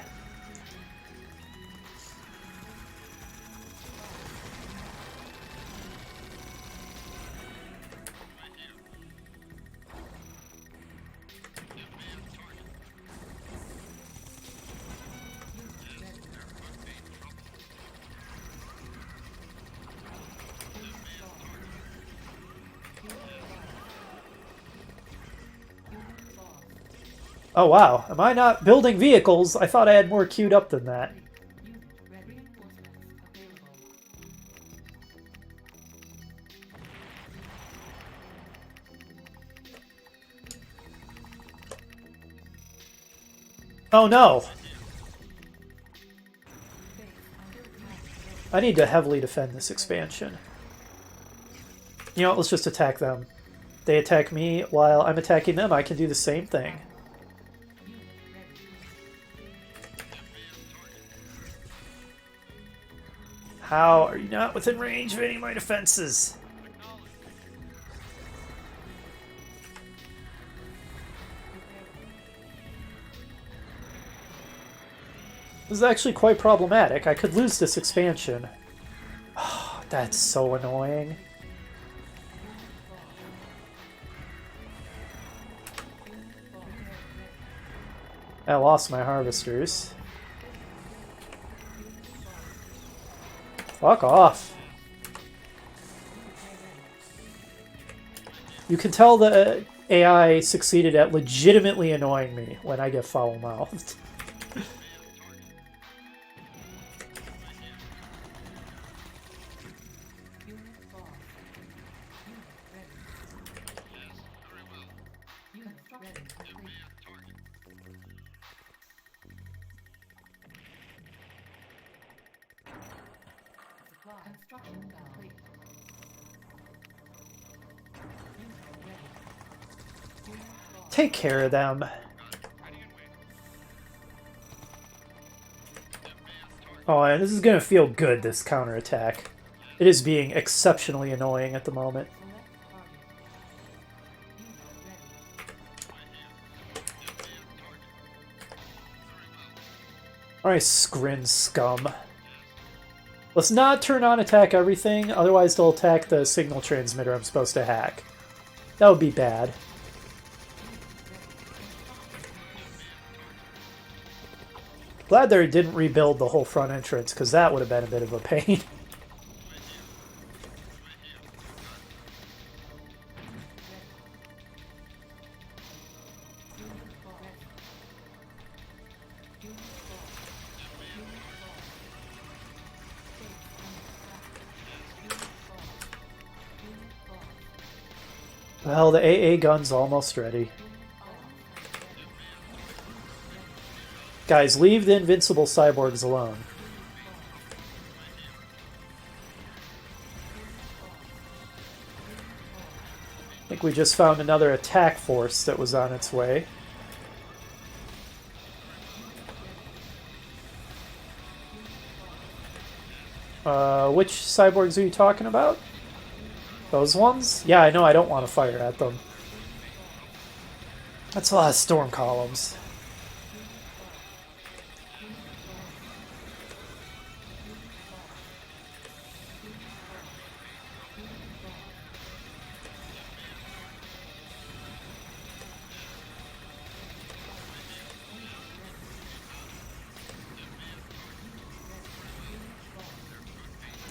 S1: Oh wow, am I not building vehicles? I thought I had more queued up than that. Oh no! I need to heavily defend this expansion. You know what, let's just attack them. They attack me while I'm attacking them, I can do the same thing. How are you not within range of any of my defenses? This is actually quite problematic. I could lose this expansion. Oh, that's so annoying. I lost my harvesters. Fuck off. You can tell the AI succeeded at legitimately annoying me when I get foul-mouthed. Take care of them. Oh, and this is gonna feel good, this counterattack. It is being exceptionally annoying at the moment. Alright, Scrin scum. Let's not turn on attack everything, otherwise they'll attack the signal transmitter I'm supposed to hack. That would be bad. Glad they didn't rebuild the whole front entrance, because that would have been a bit of a pain. Well, the AA gun's almost ready. Guys, leave the invincible cyborgs alone. I think we just found another attack force that was on its way. Which cyborgs are you talking about? Those ones? Yeah, I know I don't want to fire at them. That's a lot of storm columns.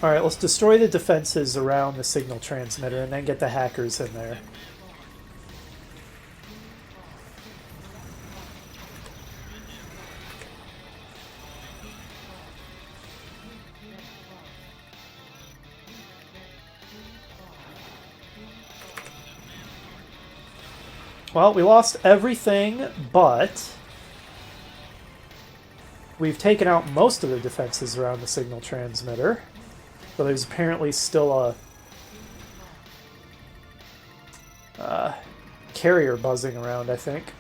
S1: Alright, let's destroy the defenses around the signal transmitter and then get the hackers in there. Well, we lost everything, but we've taken out most of the defenses around the signal transmitter. So there's apparently still a carrier buzzing around, I think.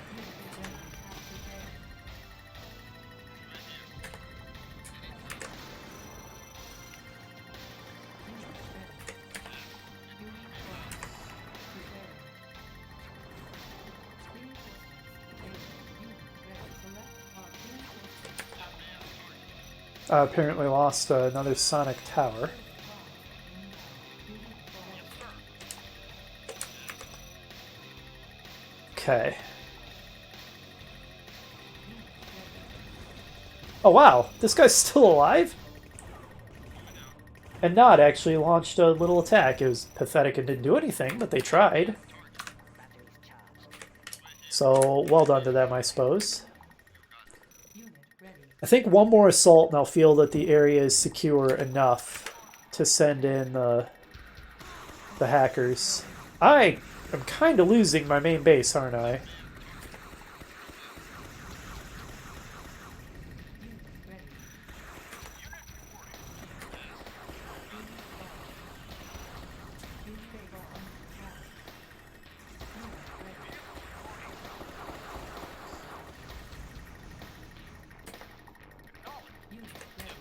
S1: Apparently lost another sonic tower. Okay. Oh wow, this guy's still alive? And Nod actually launched a little attack. It was pathetic and didn't do anything, but they tried.
S3: Batteries charged.
S1: So, well done to them, I suppose.
S2: Unit ready.
S1: I think one more assault and I'll feel that the area is secure enough to send in the hackers. I am kind of losing my main base, aren't I?
S2: Unit ready. Unit stable under attack. Unit ready. Unit ready.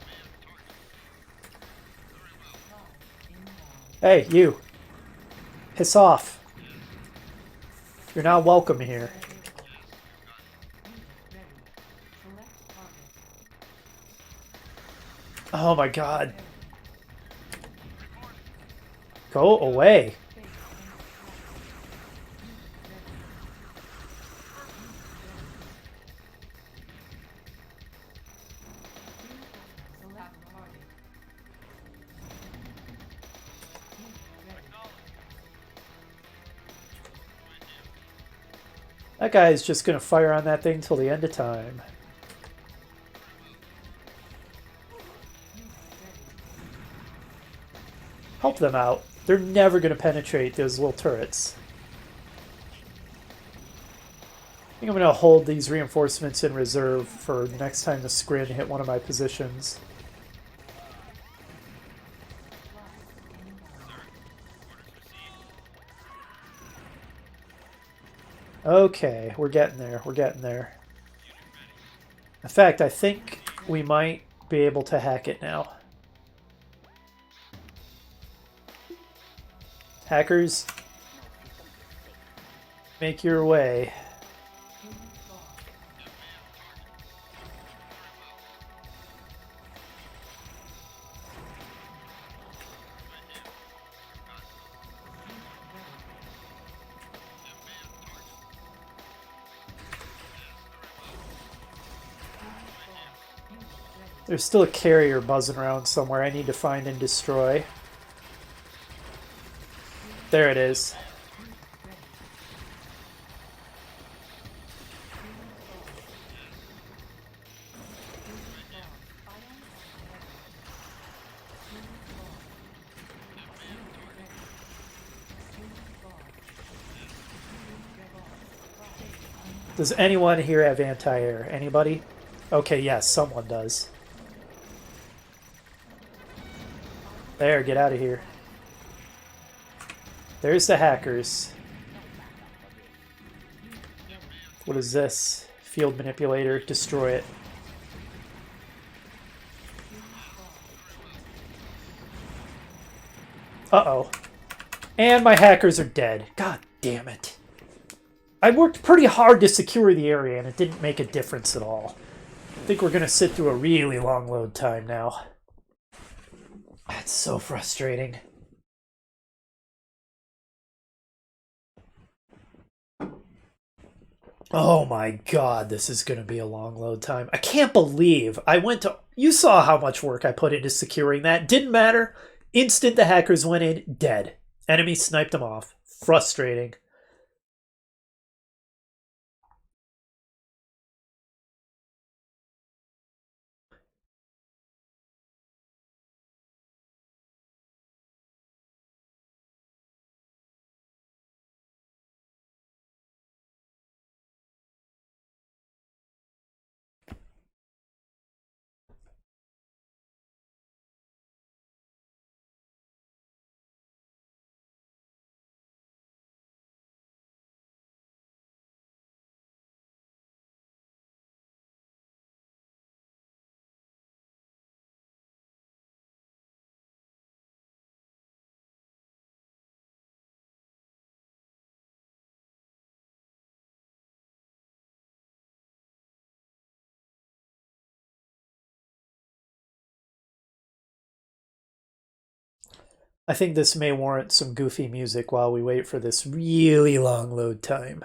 S2: Charge inbound.
S1: Hey, you. Piss off. You're not welcome here.
S2: Unit ready. Select target.
S1: Oh my god. Go away.
S2: Base under attack. Unit ready. Select target. Unit ready.
S1: That guy is just gonna fire on that thing till the end of time. Help them out. They're never gonna penetrate those little turrets. I think I'm gonna hold these reinforcements in reserve for next time the Skrin hit one of my positions. Okay, we're getting there. We're getting there. In fact, I think we might be able to hack it now. Hackers, make your way. There's still a carrier buzzing around somewhere I need to find and destroy. There it is. Does anyone here have anti-air? Anybody? Okay, yes, someone does. There, get out of here. There's the hackers. What is this? Field manipulator. Destroy it. Uh-oh. And my hackers are dead. God damn it. I worked pretty hard to secure the area and it didn't make a difference at all. I think we're going to sit through a really long load time now. That's so frustrating. Oh my god, this is going to be a long load time. I can't believe I went to... You saw how much work I put into securing that. Didn't matter. Instant the hackers went in, dead. Enemy sniped them off. Frustrating. I think this may warrant some goofy music while we wait for this really long load time.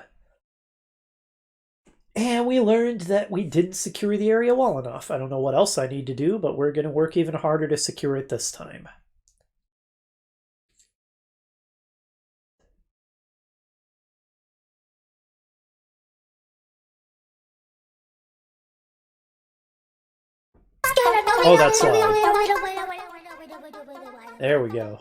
S1: And we learned that we didn't secure the area well enough. I don't know what else I need to do, but we're going to work even harder to secure it this time. Oh, that's loud. There we go.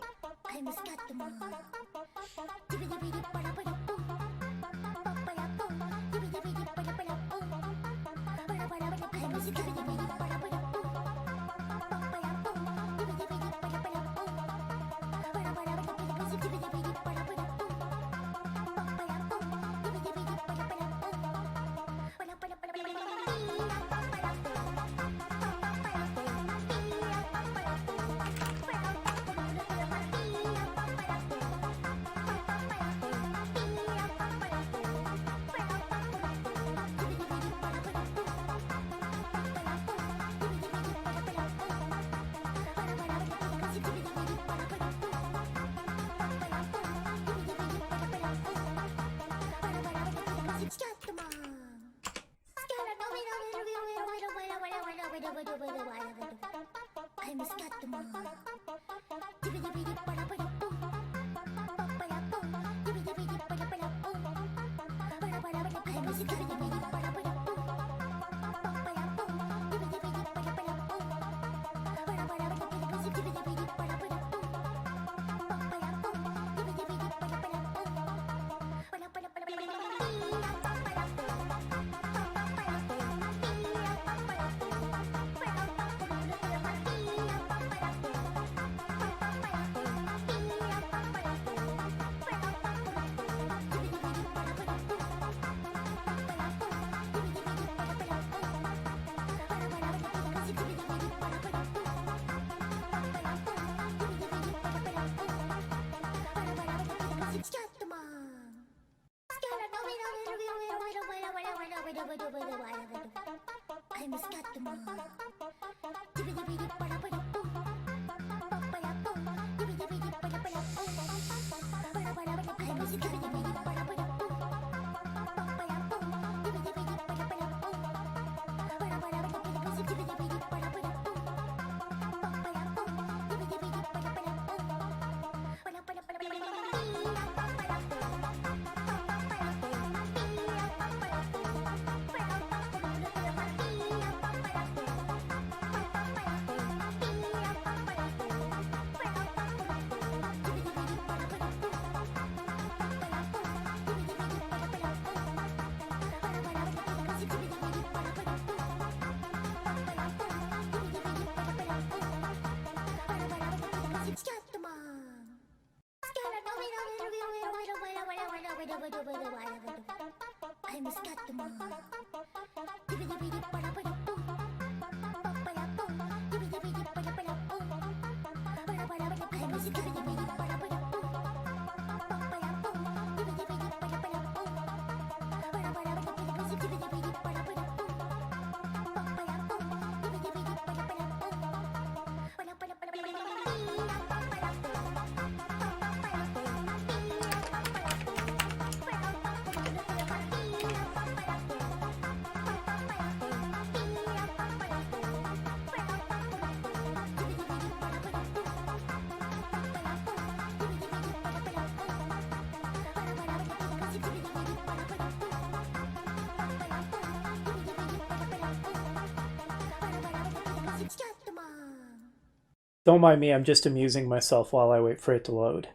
S1: Don't mind me, I'm just amusing myself while I wait for it to load.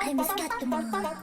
S4: I'm a Scatman.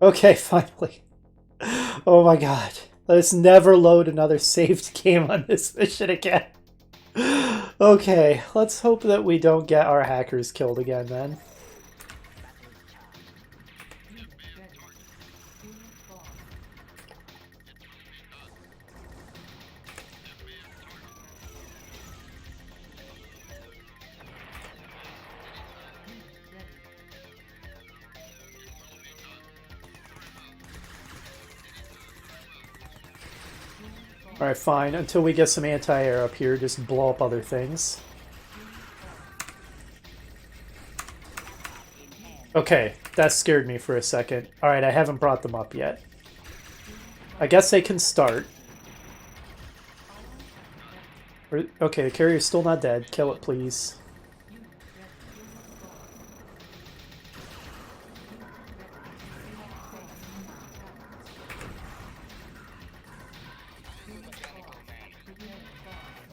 S1: Okay, finally. Oh my god. Let's never load another saved game on this mission again. Okay, let's hope that we don't get our hackers killed again then.
S2: Unit ready. Unit lost. Unit ready.
S1: Alright, fine. Until we get some anti-air up here, just blow up other things. Okay, that scared me for a second. Alright, I haven't brought them up yet. I guess they can start. Okay, the carrier's still not dead. Kill it, please.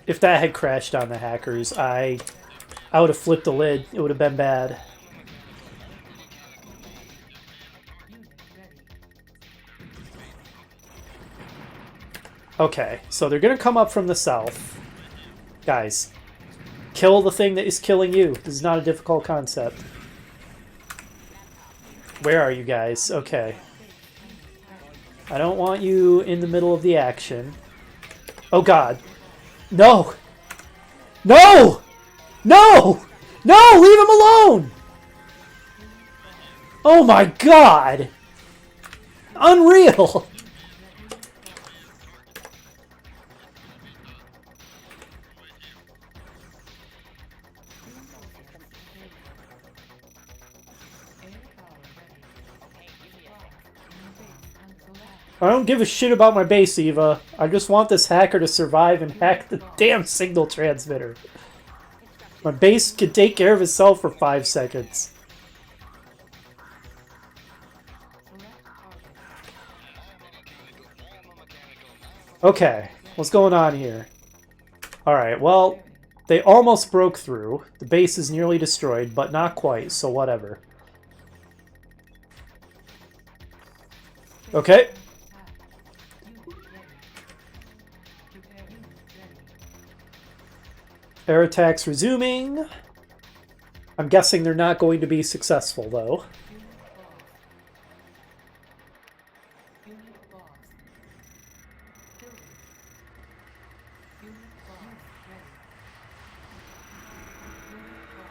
S1: If that had crashed on the hackers, I would have flipped the lid. It would have been bad. Okay, so they're gonna come up from the south. Guys, kill the thing that is killing you. This is not a difficult concept. Where are you guys? Okay. I don't want you in the middle of the action. Oh god. No! No! No! No! Leave him alone! Oh my god! Unreal! I don't give a shit about my base, Eva. I just want this hacker to survive and hack the damn signal transmitter. My base can take care of itself for 5 seconds. Okay, what's going on here? Alright, well, they almost broke through. The base is nearly destroyed, but not quite, so whatever. Okay. Air attacks resuming. I'm guessing they're not going to be successful, though.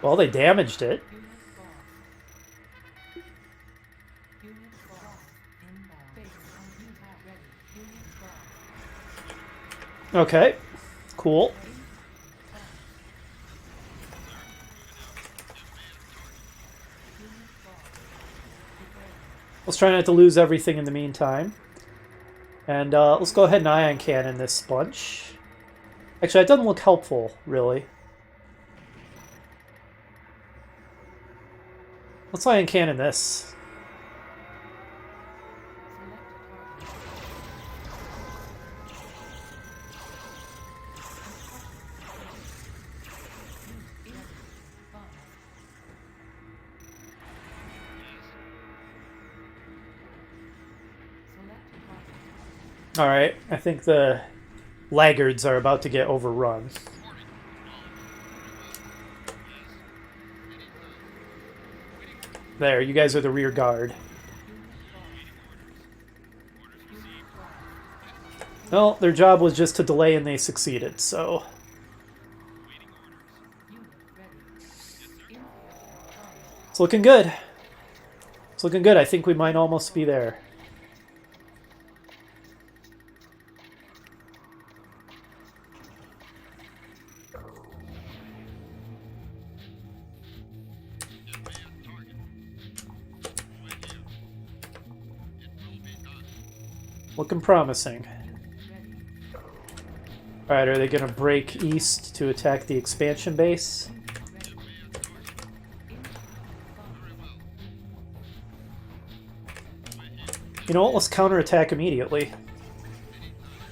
S1: Well, they damaged it. Okay, cool. Let's try not to lose everything in the meantime. And let's go ahead and ion cannon this bunch. Actually, that doesn't look helpful, really. Let's ion cannon this. Alright, I think the laggards are about to get overrun. There, you guys are the rear guard. Well, their job was just to delay and they succeeded, so... It's looking good. It's looking good. I think we might almost be there. Looking promising. Alright, are they going to break east to attack the expansion base? You know what? Let's counterattack immediately.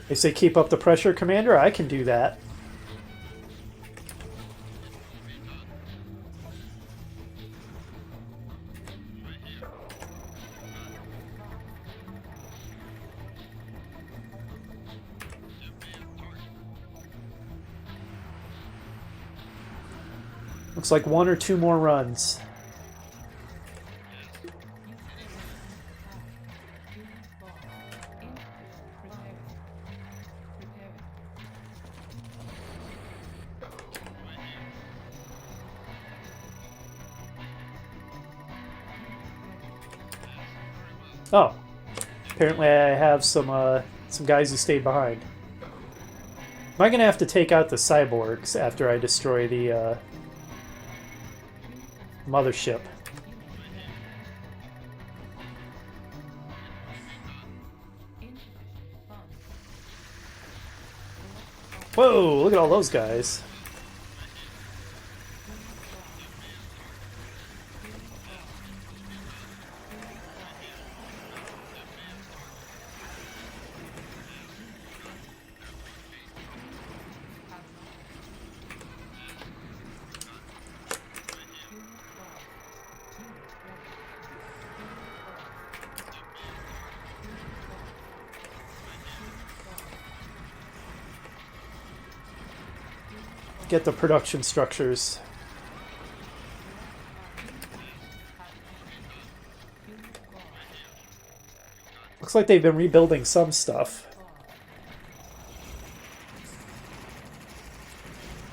S1: They say keep up the pressure, Commander. I can do that. Looks like 1 or 2 more runs. Oh, apparently I have some guys who stayed behind. Am I going to have to take out the cyborgs after I destroy the mothership? Whoa, look at all those guys. Get the production structures. Looks like they've been rebuilding some stuff.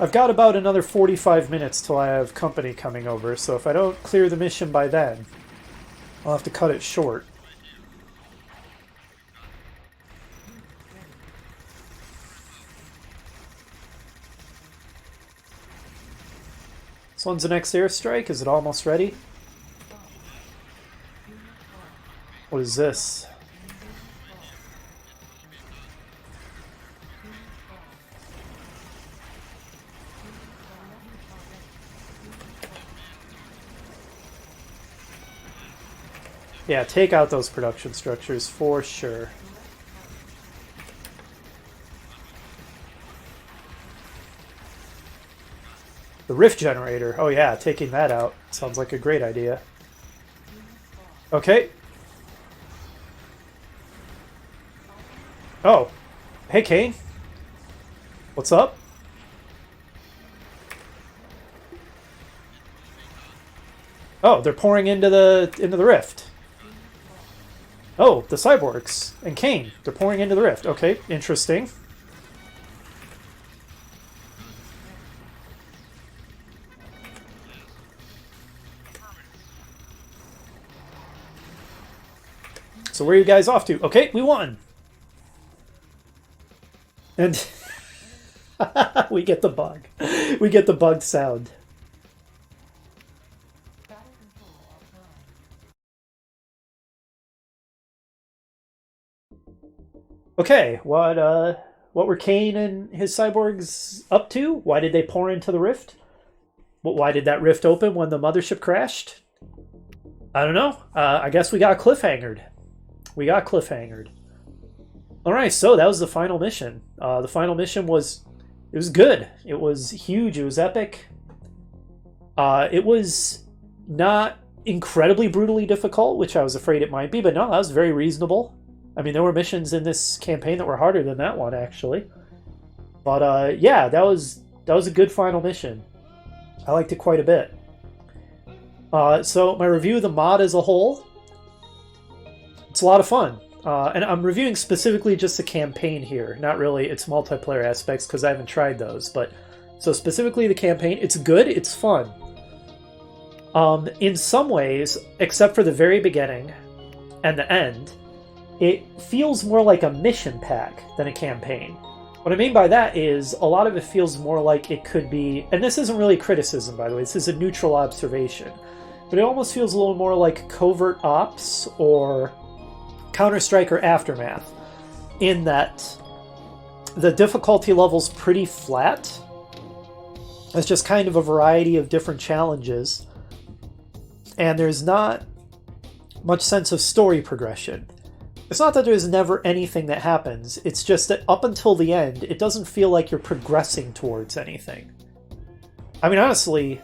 S1: I've got about another 45 minutes till I have company coming over, so if I don't clear the mission by then, I'll have to cut it short. When's the next airstrike? Is it almost ready? What is this? Yeah, take out those production structures for sure. The rift generator. Oh yeah, taking that out. Sounds like a great idea. Okay. Oh. Hey, Kane. What's up? Oh, they're pouring into the rift. Oh, the cyborgs and Kane. They're pouring into the rift. Okay, interesting. So where are you guys off to? Okay, we won! And we get the bug. We get the bugged sound. Okay, what were Kane and his cyborgs up to? Why did they pour into the rift? Why did that rift open when the mothership crashed? I don't know. I guess we got cliffhangered. We got cliffhangered. Alright, so that was the final mission. The final mission was... It was good. It was huge. It was epic. It was not incredibly brutally difficult, which I was afraid it might be, but no, that was very reasonable. I mean, there were missions in this campaign that were harder than that one, actually. But yeah, that was a good final mission. I liked it quite a bit. So my review of the mod as a whole... It's a lot of fun. And I'm reviewing specifically just the campaign here, not really its multiplayer aspects, because I haven't tried those. But so specifically the campaign, it's good, it's fun. In some ways, except for the very beginning and the end, it feels more like a mission pack than a campaign. What I mean by that is a lot of it feels more like it could be, and this isn't really criticism, by the way, this is a neutral observation, but it almost feels a little more like Covert Ops or Counter-Strike or Aftermath, in that the difficulty level's pretty flat. It's just kind of a variety of different challenges, and there's not much sense of story progression. It's not that there's never anything that happens, it's just that up until the end, it doesn't feel like you're progressing towards anything. I mean, honestly,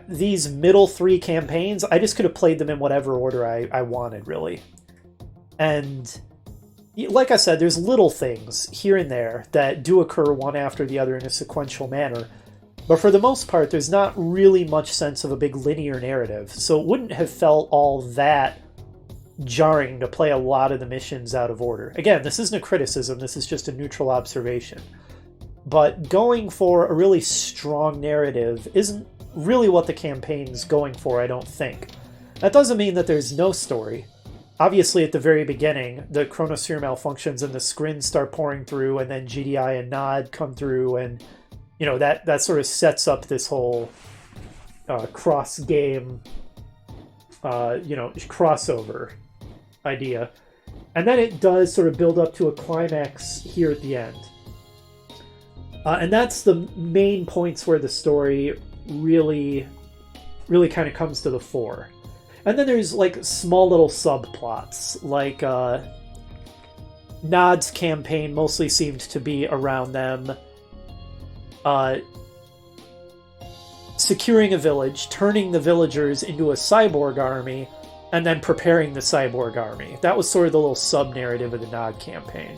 S1: these middle three campaigns, I just could have played them in whatever order I wanted, really. And like I said, there's little things here and there that do occur one after the other in a sequential manner. But for the most part, there's not really much sense of a big linear narrative. So it wouldn't have felt all that jarring to play a lot of the missions out of order. Again, this isn't a criticism, this is just a neutral observation. But going for a really strong narrative isn't really what the campaign's going for, I don't think. That doesn't mean that there's no story. obviously at the very beginning, the chronosphere malfunctions and the Skrin start pouring through, and then GDI and Nod come through, and that sort of sets up this whole cross game, crossover idea. And then it does sort of build up to a climax here at the end. And that's the main points where the story really, really kind of comes to the fore. And then there's like small little subplots, like Nod's campaign mostly seemed to be around them securing a village, turning the villagers into a cyborg army, and then preparing the cyborg army. That was sort of the little sub-narrative of the Nod campaign.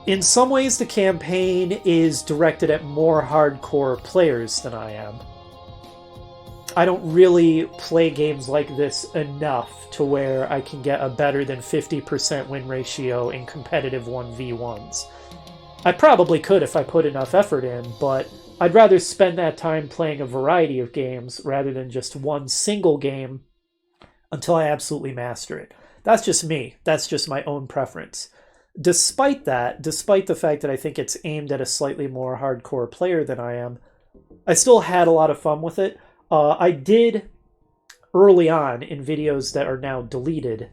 S1: In some ways, the campaign is directed at more hardcore players than I am. I don't really play games like this enough to where I can get a better than 50% win ratio in competitive 1v1s. I probably could if I put enough effort in, but I'd rather spend that time playing a variety of games rather than just one single game until I absolutely master it. That's just me. That's just my own preference. Despite that, despite the fact that I think it's aimed at a slightly more hardcore player than I am, I still had a lot of fun with it. I did, early on in videos that are now deleted,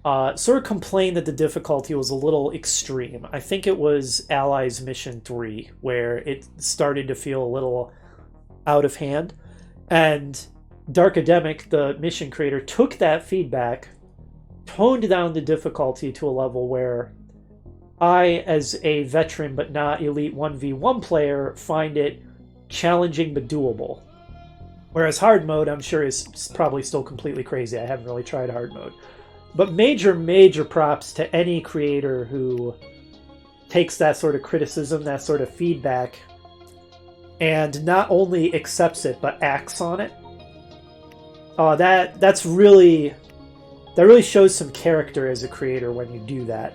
S1: sort of complain that the difficulty was a little extreme. I think it was Allies Mission 3, where it started to feel a little out of hand. And Darkademic, the mission creator, took that feedback, toned down the difficulty to a level where I, as a veteran but not elite 1v1 player, find it challenging but doable. Whereas hard mode, I'm sure, is probably still completely crazy. I haven't really tried hard mode. But major props to any creator who takes that sort of criticism, that sort of feedback, and not only accepts it, but acts on it. That really shows some character as a creator when you do that.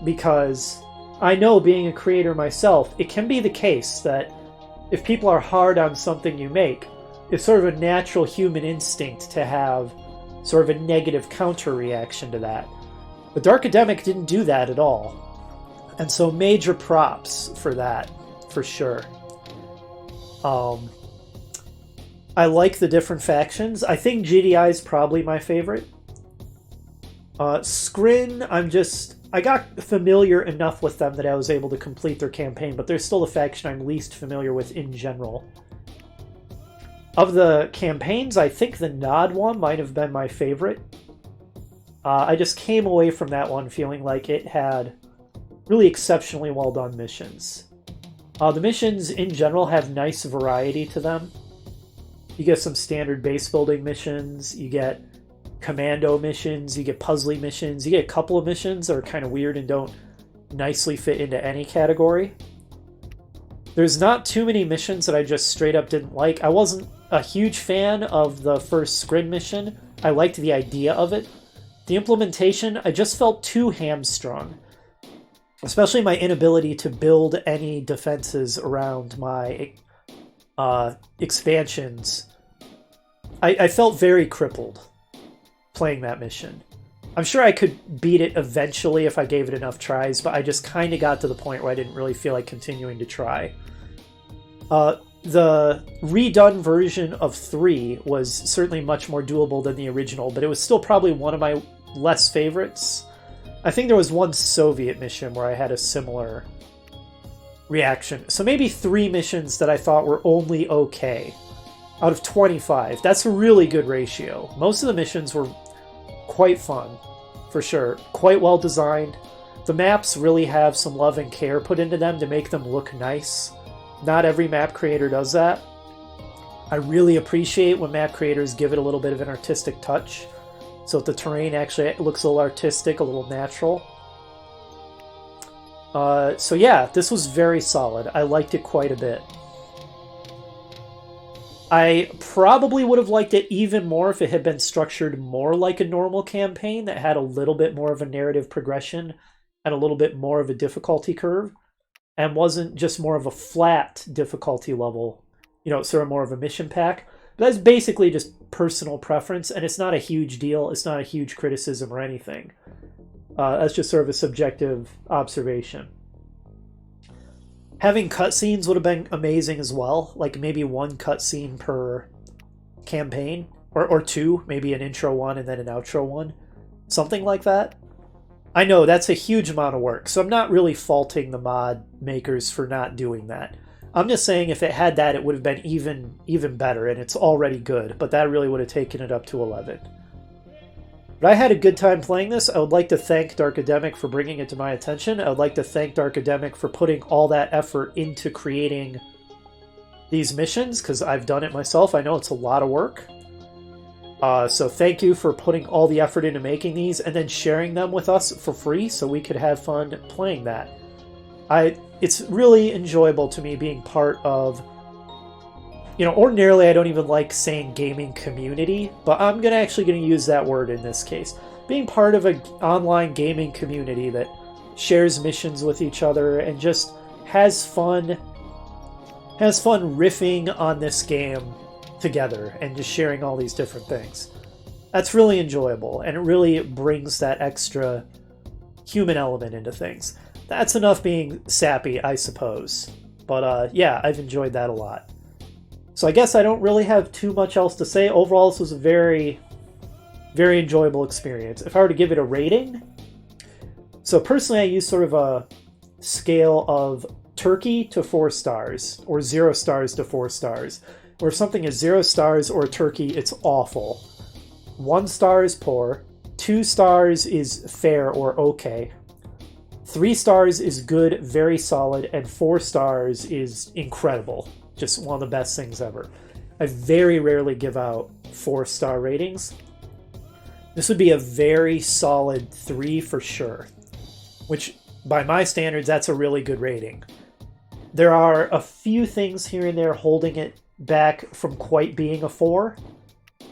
S1: Because I know, being a creator myself, it can be the case that if people are hard on something you make, it's sort of a natural human instinct to have sort of a negative counter reaction to that. But Darkademic didn't do that at all. And so major props for that, for sure. I like the different factions. I think GDI is probably my favorite. Skrin, I got familiar enough with them that I was able to complete their campaign, but they're still the faction I'm least familiar with in general. Of the campaigns, I think the Nod one might have been my favorite. I just came away from that one feeling like it had really exceptionally well done missions. The missions in general have nice variety to them. You get some standard base building missions, you get commando missions, you get puzzly missions, you get a couple of missions that are kind of weird and don't nicely fit into any category. There's not too many missions that I just straight up didn't like. I wasn't a huge fan of the first Skrin mission. I liked the idea of it. The implementation, I just felt too hamstrung. Especially my inability to build any defenses around my expansions. I felt very crippled playing that mission. I'm sure I could beat it eventually if I gave it enough tries, but I just kind of got to the point where I didn't really feel like continuing to try. The redone version of 3 was certainly much more doable than the original, but it was still probably one of my less favorites. I think there was one Soviet mission where I had a similar reaction. So maybe 3 missions that I thought were only okay out of 25. That's a really good ratio. Most of the missions were quite fun, for sure. Quite well designed. The maps really have some love and care put into them to make them look nice. Not every map creator does that. I really appreciate when map creators give it a little bit of an artistic touch, so that the terrain actually looks a little artistic, a little natural. So yeah, this was very solid. I liked it quite a bit. I probably would have liked it even more if it had been structured more like a normal campaign that had a little bit more of a narrative progression and a little bit more of a difficulty curve, and wasn't just more of a flat difficulty level, sort of more of a mission pack. But that's basically just personal preference, and it's not a huge deal. It's not a huge criticism or anything. That's just sort of a subjective observation. Having cutscenes would have been amazing as well. Like maybe one cutscene per campaign, or two, maybe an intro one and then an outro one. Something like that. I know that's a huge amount of work, so I'm not really faulting the mod makers for not doing that. I'm just saying if it had that, it would have been even better, and it's already good, but that really would have taken it up to 11. But I had a good time playing this. I would like to thank Darkademic for bringing it to my attention. I would like to thank Darkademic for putting all that effort into creating these missions, because I've done it myself. I know it's a lot of work. So thank you for putting all the effort into making these and then sharing them with us for free so we could have fun playing that. It's really enjoyable to me being part of, ordinarily I don't even like saying gaming community, but I'm actually going to use that word in this case. Being part of an online gaming community that shares missions with each other and just has fun riffing on this game together and just sharing all these different things. That's really enjoyable, and it really brings that extra human element into things. That's enough being sappy, I suppose. But yeah, I've enjoyed that a lot. So I guess I don't really have too much else to say. Overall, this was a very, very enjoyable experience. If I were to give it a rating, so personally I use sort of a scale of turkey to 4 stars, or 0 stars to 4 stars. Or if something is 0 stars or a turkey, it's awful. 1 star is poor. 2 stars is fair or okay. 3 stars is good, very solid. And 4 stars is incredible. Just one of the best things ever. I very rarely give out 4-star ratings. This would be a very solid 3 for sure. Which, by my standards, that's a really good rating. There are a few things here and there holding it back from quite being a 4.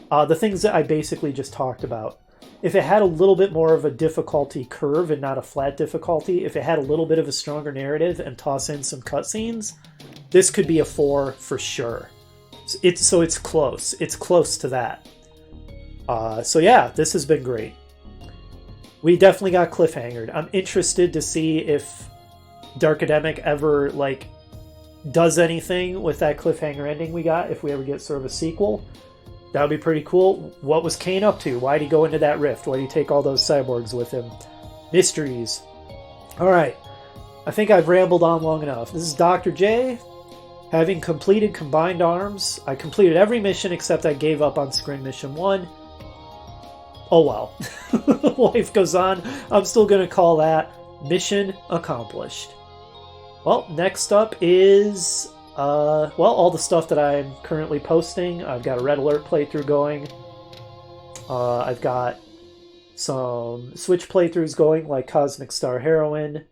S1: The things that I basically just talked about. If it had a little bit more of a difficulty curve and not a flat difficulty, if it had a little bit of a stronger narrative and toss in some cutscenes, this could be a 4 for sure. So it's close. It's close to that. So yeah, this has been great. We definitely got cliffhangered. I'm interested to see if Darkademic ever, does anything with that cliffhanger ending we got, if we ever get sort of a sequel. That would be pretty cool. What was Kane up to? Why'd he go into that rift? Why'd he take all those cyborgs with him? Mysteries. Alright. I think I've rambled on long enough. This is Dr. J. Having completed Combined Arms, I completed every mission except I gave up on Screen Mission 1. Oh well. Life goes on. I'm still going to call that mission accomplished. Well, next up is, all the stuff that I'm currently posting. I've got a Red Alert playthrough going. I've got some Switch playthroughs going, like Cosmic Star Heroine.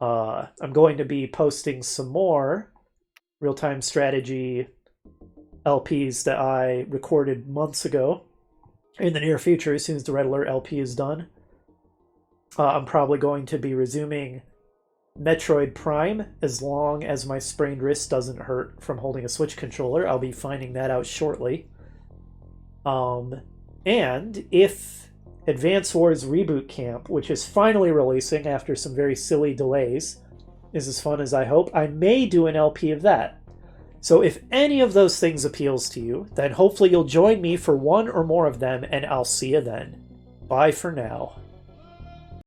S1: I'm going to be posting some more real-time strategy LPs that I recorded months ago in the near future, as soon as the Red Alert LP is done. I'm probably going to be resuming Metroid Prime, as long as my sprained wrist doesn't hurt from holding a Switch controller. I'll be finding that out shortly. And if Advance Wars Reboot Camp, which is finally releasing after some very silly delays, is as fun as I hope, I may do an LP of that. So if any of those things appeals to you, then hopefully you'll join me for one or more of them, and I'll see you then. Bye for now.